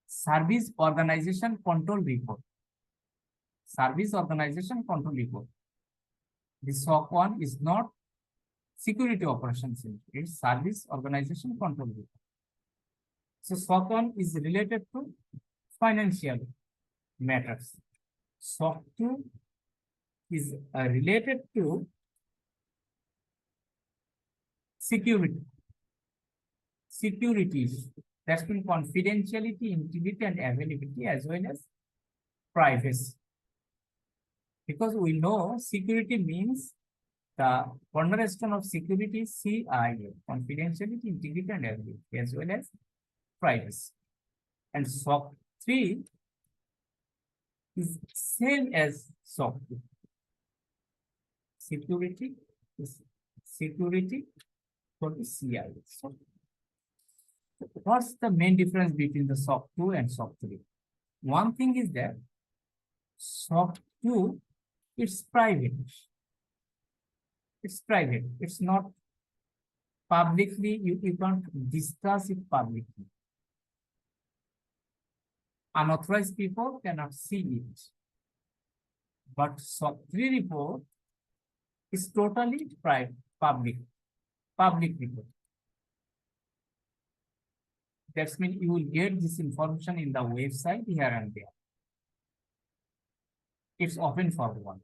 service organization control report. Service organization control report. The SOC 1 is not security operations center. It's service organization control report. So SOC 1 is related to financial matters. SOC 2 is related to securities. That's mean confidentiality, integrity, and availability as well as privacy. Because we know security means the cornerstone of security is CIA, confidentiality, integrity, and availability as well as privacy. And SOC 3 is same as SOC 2. Security is security for the CIA. So what's the main difference between the SOC 2 and SOC 3? One thing is that SOC 2, it's private. It's private. It's not publicly, you can't discuss it publicly. Unauthorized people cannot see it. But SOC 3 report is totally private, public report. That means you will get this information in the website here and there. It's open for one.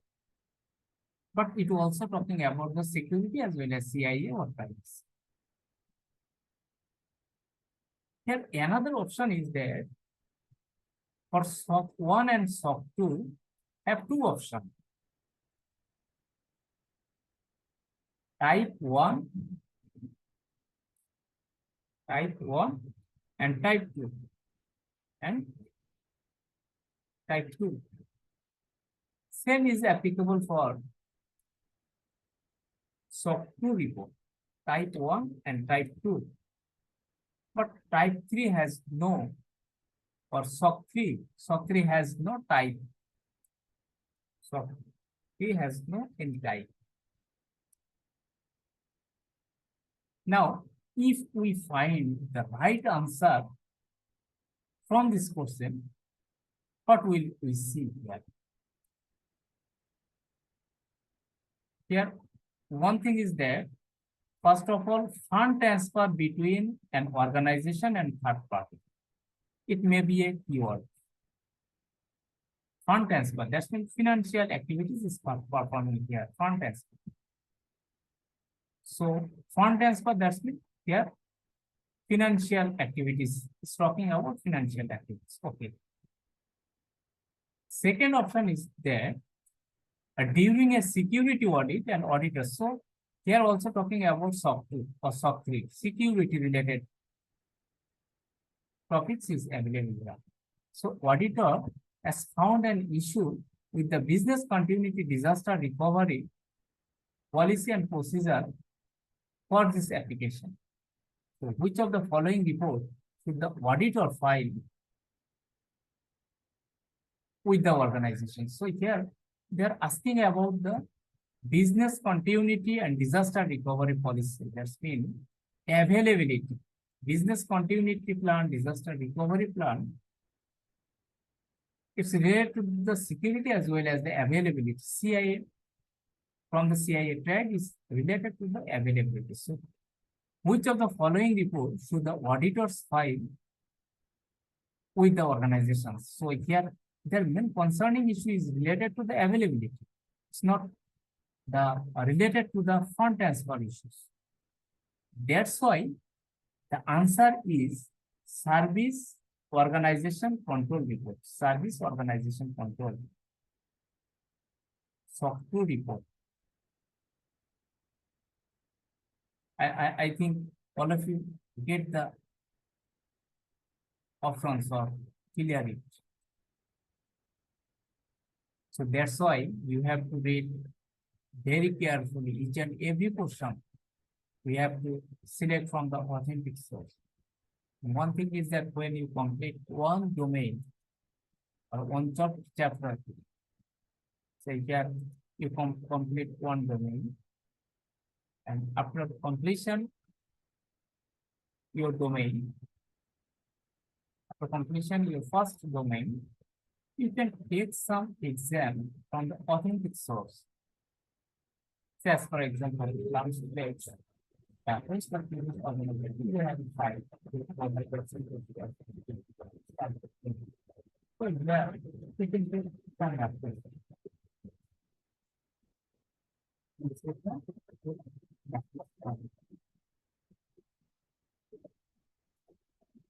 But it also talking about the security as well as CIA or privacy. Here another option is there for SOC 1 and SOC 2 have two options. Type 1 and type 2 and type 2. Same is applicable for SOC 2 report, type 1 and type 2. But type 3 has no, or SOC 3 has no type. SOC 3 has no any type. Now, if we find the right answer from this question, what will we see here? Here, one thing is that, first of all, fund transfer between an organization and third party. It may be a keyword. Fund transfer, that means financial activities is performing here, fund transfer. So, fund transfer, that means here, financial activities, it's talking about financial activities, okay. Second option is there, during a security audit and auditor. So, here also talking about SOC 2 or SOC 3, security related topics is available here. So, auditor has found an issue with the business continuity disaster recovery policy and procedure for this application. So, which of the following report should the auditor file with the organization? So, here they are asking about the business continuity and disaster recovery policy. That's been availability. Business continuity plan, disaster recovery plan. It's related to the security as well as the availability. CIA, from the CIA tag is related to the availability. So, which of the following reports should the auditors file with the organizations? So, here, their main concerning issue is related to the availability. It's not the related to the fund transfer issues. That's why the answer is service organization control report. Service organization control. SOC 2 report. I think all of you get the options or clear it. So that's why you have to read very carefully each and every portion. We have to select from the authentic source. And one thing is that when you complete one domain or one chapter, say here you complete one domain, and after completion, your domain, after completion your first domain, you can take some exam from the authentic source. Say as for example, comes to the exam. You have 5. So yeah, you can take some after.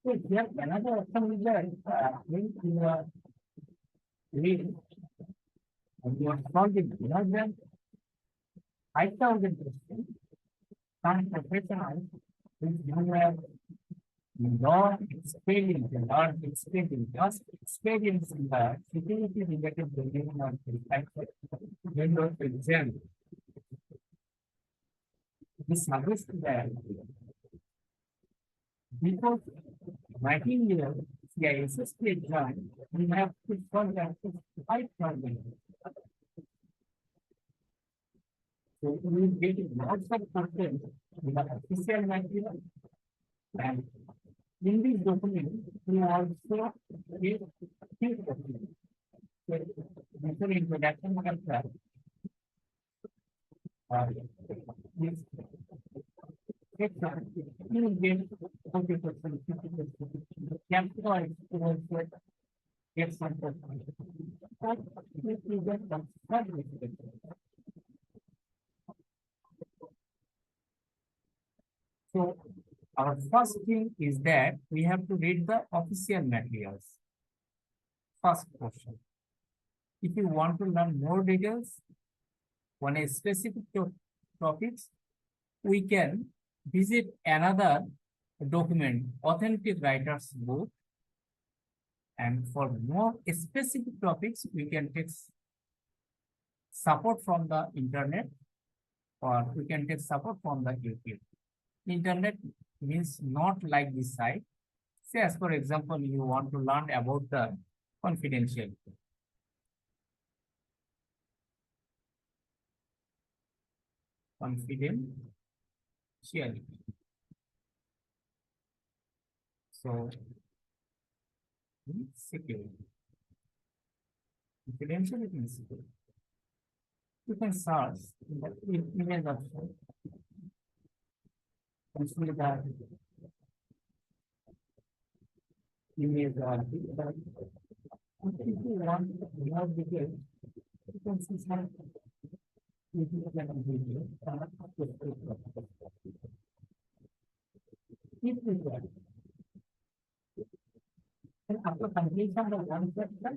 So yeah, another option is that when you are reading and you are solving more than 5,000 questions, some professionals who have long experience in just experience in the security related domain of the Windows exam. This service there because 19 years CISSP exam, we have to solve that 5,000 So we will get lots of content in the official material, and in this document, we also get few documents. So before introduction, we can start. This section, you will get 40%, 50%. The capitalized will get some percent. But if you get some subject, so our first thing is that we have to read the official materials. First question. If you want to learn more details on a specific topics, we can visit another document, authentic writers book. And for more specific topics, we can take support from the internet, or we can take support from the YouTube. Internet means not like this site. Say, as for example, you want to learn about the confidentiality. Confidentiality. So, security. Confidentiality and security. You can search in the image option. Consider that image or if you want more details, you can see some video. If required. And after completion of one section,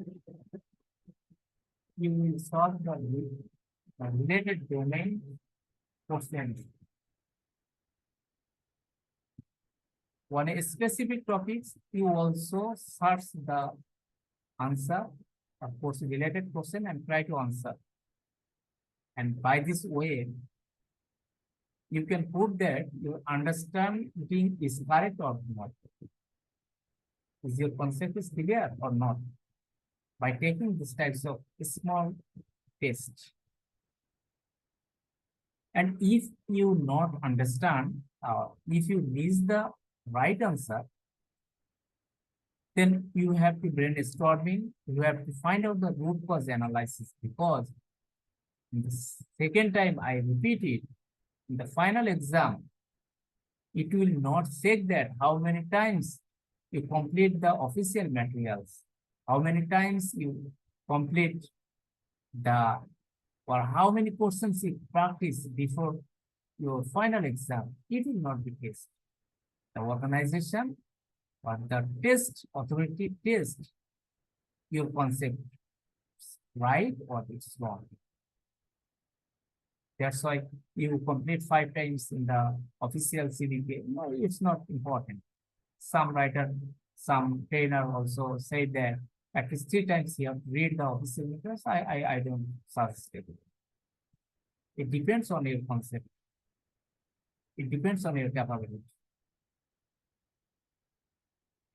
you will solve the related domain questions. On a specific topics, you also search the answer, of course, related question and try to answer. And by this way, you can prove that your understanding is correct or not. Is your concept is clear or not? By taking these types of small tests. And if you not understand, if you miss the right answer, then you have to brainstorming, you have to find out the root cause analysis, because in the second time I repeat it, in the final exam, it will not check that how many times you complete the official materials, how many times you complete the, or how many questions you practice before your final exam. It will not be tested. The organization or the test authority test your concept right or it's wrong. That's why you complete 5 times in the official CDK. No, it's not important. Some writer, some trainer also say that at least 3 times you have to read the official materials. I don't suggest it. It depends on your concept. It depends on your capability.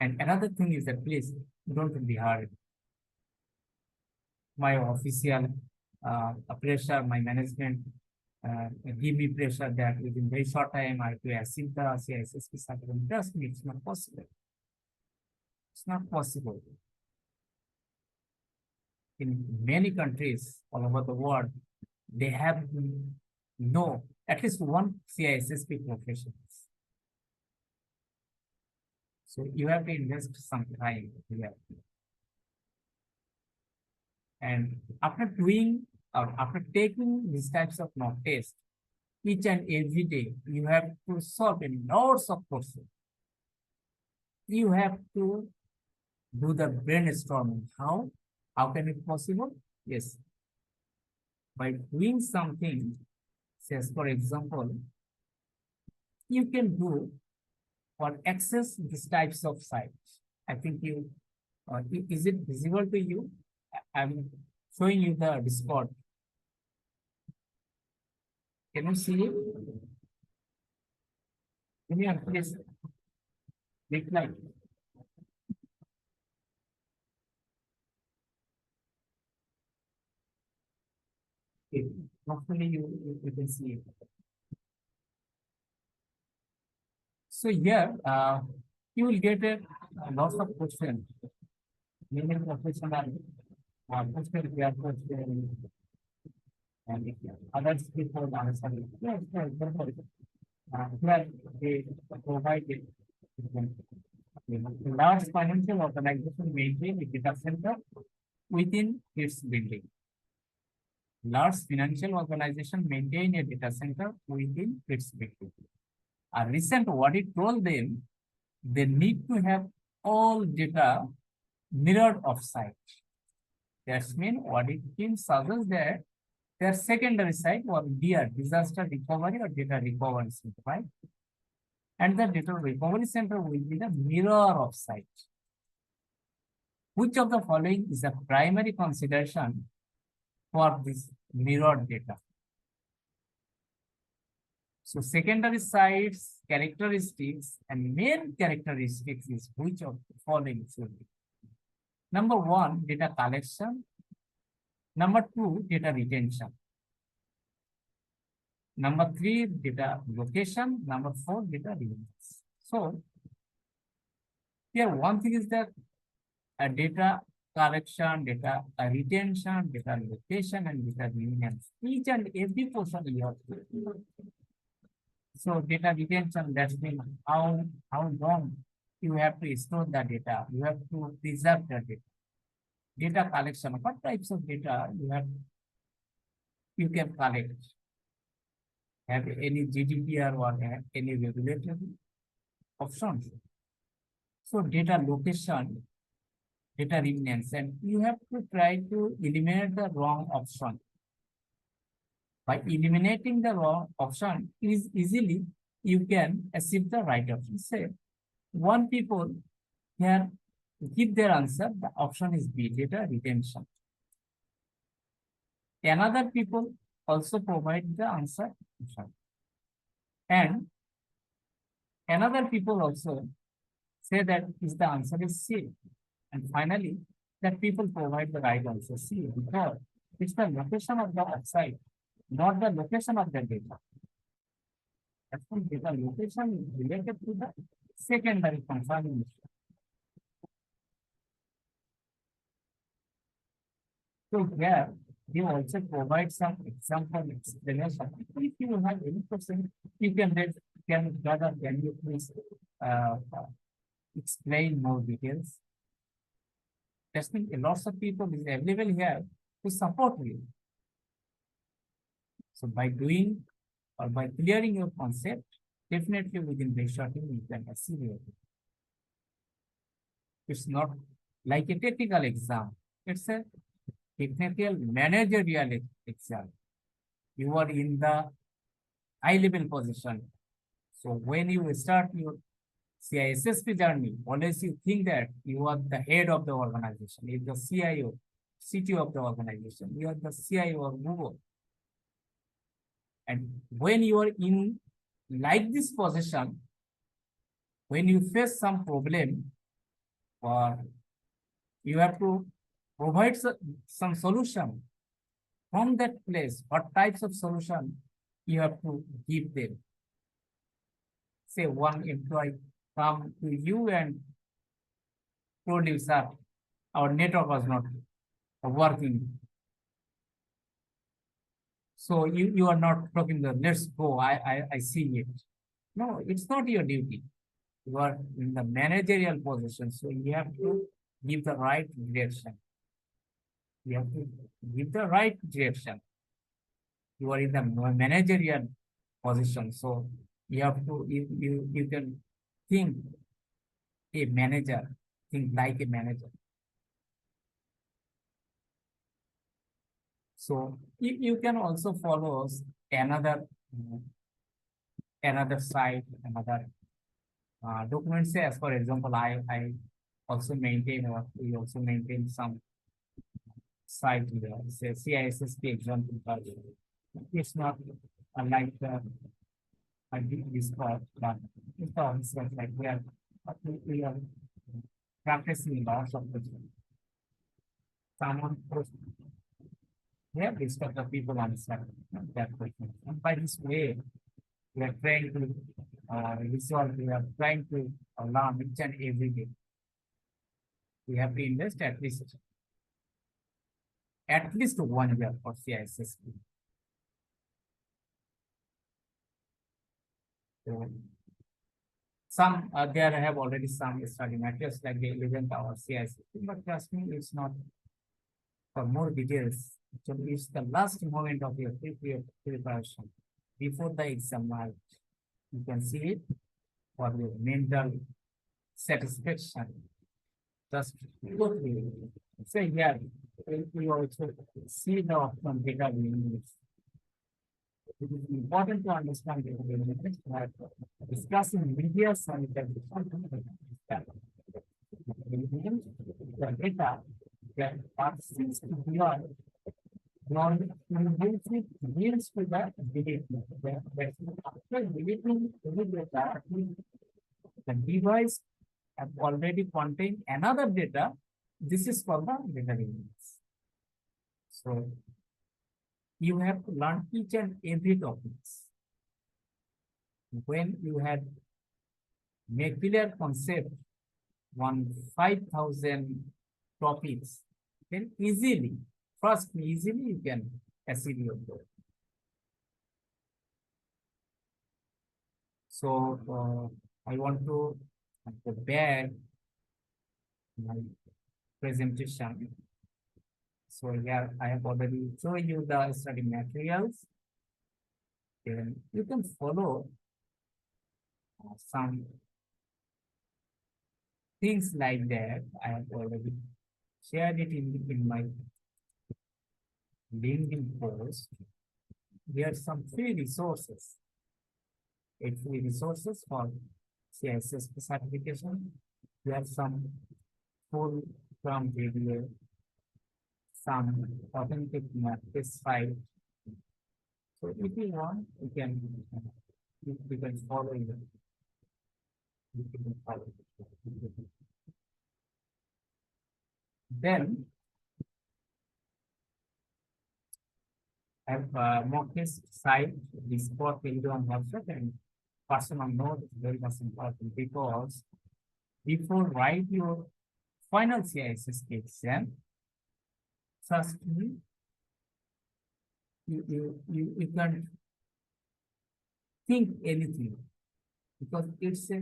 And another thing is that please don't be hurried. My official pressure, my management give me pressure that within very short time I have to achieve the CISSP certificate. Trust me, it's not possible. It's not possible. In many countries all over the world, they have no at least one CISSP professionals. So you have to invest some time here. And after doing or after taking these types of mock tests, each and every day, you have to solve a lots of questions. You have to do the brainstorming. How? How can it possible? Yes. By doing something, says for example, you can do or access these types of sites. I think you, is it visible to you? I'm showing you the Discord. Can you see it? Can you please decline? Okay. Hopefully you can see it. So here you will get a lots of questions. Many professional question, we are question, and others before answering. Yes, yes, therefore, here they provide it. Large financial organization maintain a data center within its building. Large financial organization maintain a data center within its building. A recent audit told them they need to have all data mirrored offsite. That's mean audit team suggests that their secondary site or DR, disaster recovery or data recovery center, right? And the data recovery center will be the mirror of site. Which of the following is the primary consideration for this mirrored data? So secondary sites, characteristics, and main characteristics is which of the following should be? Number one, data collection. Number two, data retention. Number three, data location. Number four, data reuse. So here one thing is that data collection, data retention, data location, and data reuse. Each and every portion you have to. So data retention, that's mean how long you have to store the data. You have to preserve the data. Data collection, what types of data you can collect? Have any GDPR or have any regulatory options? So data location, data remnants, and you have to try to eliminate the wrong option. By eliminating the wrong option, is easily you can achieve the right option. Say, one people here give their answer, the option is B, data retention. Another people also provide the answer option. And another people also say that is the answer is C. And finally, that people provide the right answer C, because it's the location of the website, not the location of the data. That's why data location is related to the secondary confirmation. So here, you also provide some example explanation. If you have any question, you can you please explain more details. That's mean lots of people is available here to support you. So by doing or by clearing your concept, definitely within very short time you can achieve it. It's not like a technical exam. It's a technical managerial exam. You are in the high level position. So when you start your CISSP journey, always you think that you are the head of the organization, you are the CIO, CTO of the organization, you are the CIO of Google. And when you are in like this position, when you face some problem, or you have to provide some solution from that place, what types of solution you have to give them. Say one employee come to you and told you, sir, our network was not working. So you are not talking the let's go, I see it. No, it's not your duty. You are in the managerial position, so you have to give the right direction. You have to give the right direction. You are in the managerial position, so you have to you can think a manager, think like a manager. So you can also follow another site, another documents. Say, as for example, I also maintain, or we also maintain some site here. Say CISSP Exam. It's not like I did this part, but it's also like we are practicing lots of the someone We have discussed the people answer that question. And by this way, we are trying to resolve, we are trying to learn each and every day. We have to invest at least 1 year for CISSP. So some there have already some study materials like the 11th hour CISSP, but trust me, it's not for more details. Actually, it's the last moment of your preparation before the exam night. You can see it for your mental satisfaction. Just go through it. Say here, we also see the option data we use. It is important to understand the benefits that discussing media sanitary the data that persists beyond non-invasive deals with the deleting. After deleting the data, the device have already contained another data. This is called the data elements. So you have to learn each and every topics. When you had make clear concept on 5,000 topics, then easily you can achieve your goal. So I want to go back my presentation. So here I have already shown you the study materials. Then you can follow some things like that. I have already shared it in my LinkedIn post. There are some free resources. Free resources for CISSP certification. There are some full from video, some authentic practice file. So if you want, you can follow it. You can follow it. Then I have mock test site, the spot video on website, and personal note is very much important because before write your final CISSP exam, trust me, you can't think anything because it's a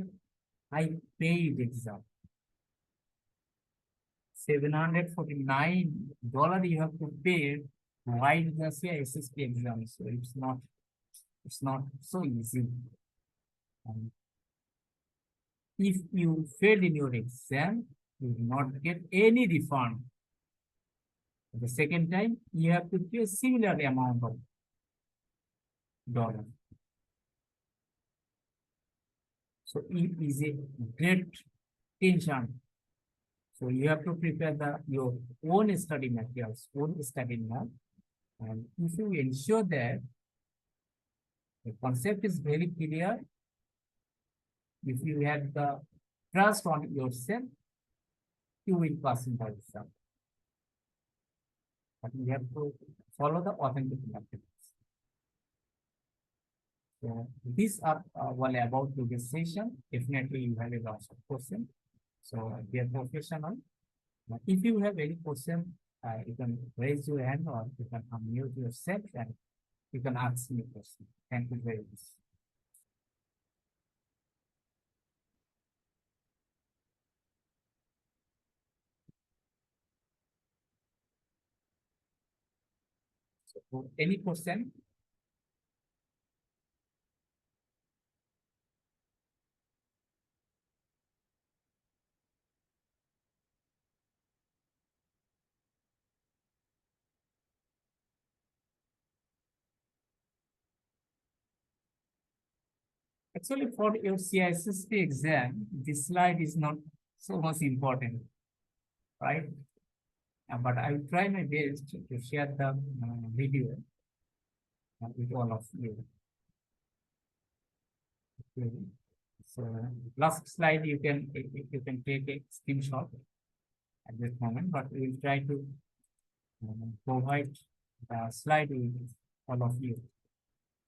high paid exam. $749 you have to pay to write the CISSP exam. So it's not so easy. If you fail in your exam, you will not get any refund. The second time, you have to pay a similar amount of dollar. So it is a great tension. So you have to prepare your own study materials, own study map. And if you ensure that the concept is very clear, if you have the trust on yourself, you will pass in the exam. But you have to follow the authentic methods. So these are all about today's session. Definitely you have a lot of questions. So dear professional, if you have any question, you can raise your hand or you can unmute yourself and you can ask me a question. Thank you very much. So any question? Actually, for your CISSP exam, this slide is not so much important, right? But I will try my best to share the video with all of you. Okay. So last slide, you can take a screenshot at this moment, but we will try to provide the slide with all of you.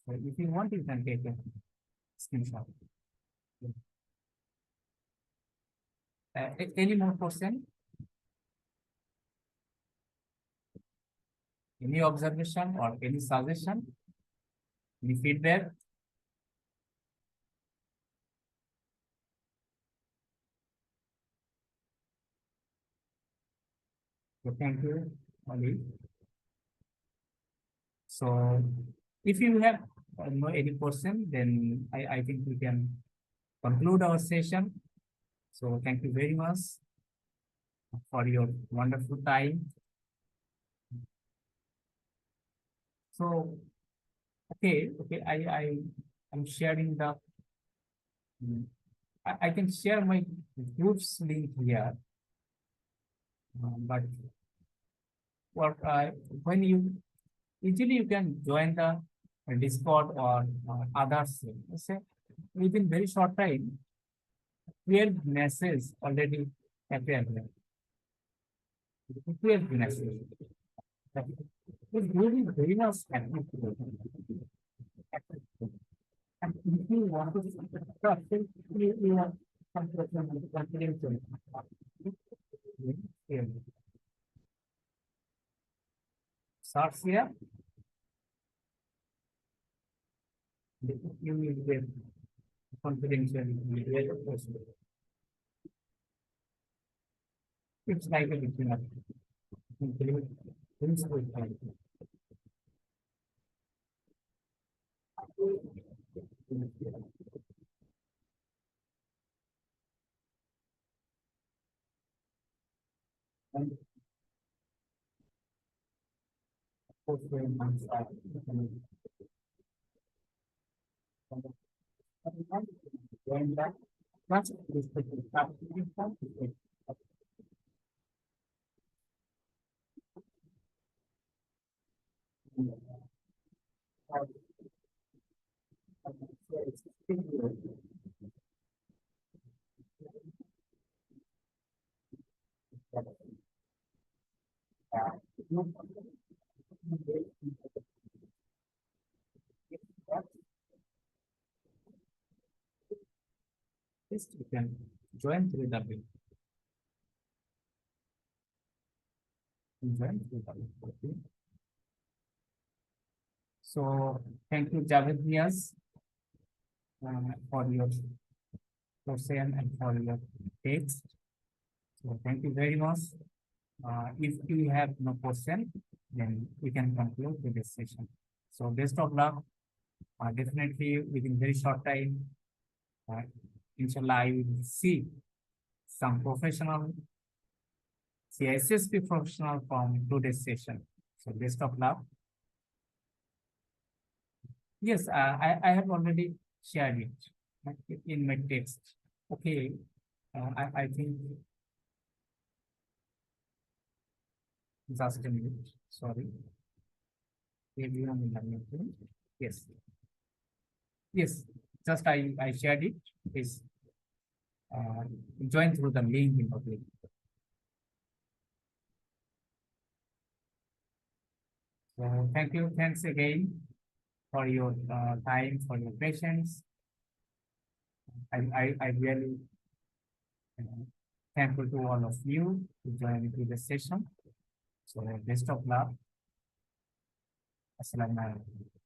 So if you want, you can take a screenshot. Any more question? Any observation or any suggestion? Any feedback? So thank you, Ali. So if you have no any question, then I think we can conclude our session. So thank you very much for your wonderful time. So okay, I'm sharing the I can share my group's link here, but what when you usually you can join the Discord or others. Say within very short time, clear message already appear there. Clear message. This group is very much active. And if you want to trust, you have some confidential. Starts here. You will get confidential. It's like a between us. And of course, when that once it is taken up, this you can join through the link. Join through the link. Okay. So thank you, Javed Niaz, for your question and for your text. So thank you very much. If you have no question, then we can conclude with this session. So best of luck. Definitely within very short time, inshallah, I will see some professional CISSP professional from today's session. So best of luck. Yes, I have already shared it in my text. Okay, I think just a minute. Sorry. Everyone in the yes. Yes, just I shared it. Is join through the link in public. So thank you. Thanks again for your time, for your patience. I really thankful to all of you to join into the session. So best of luck. Assalamualaikum.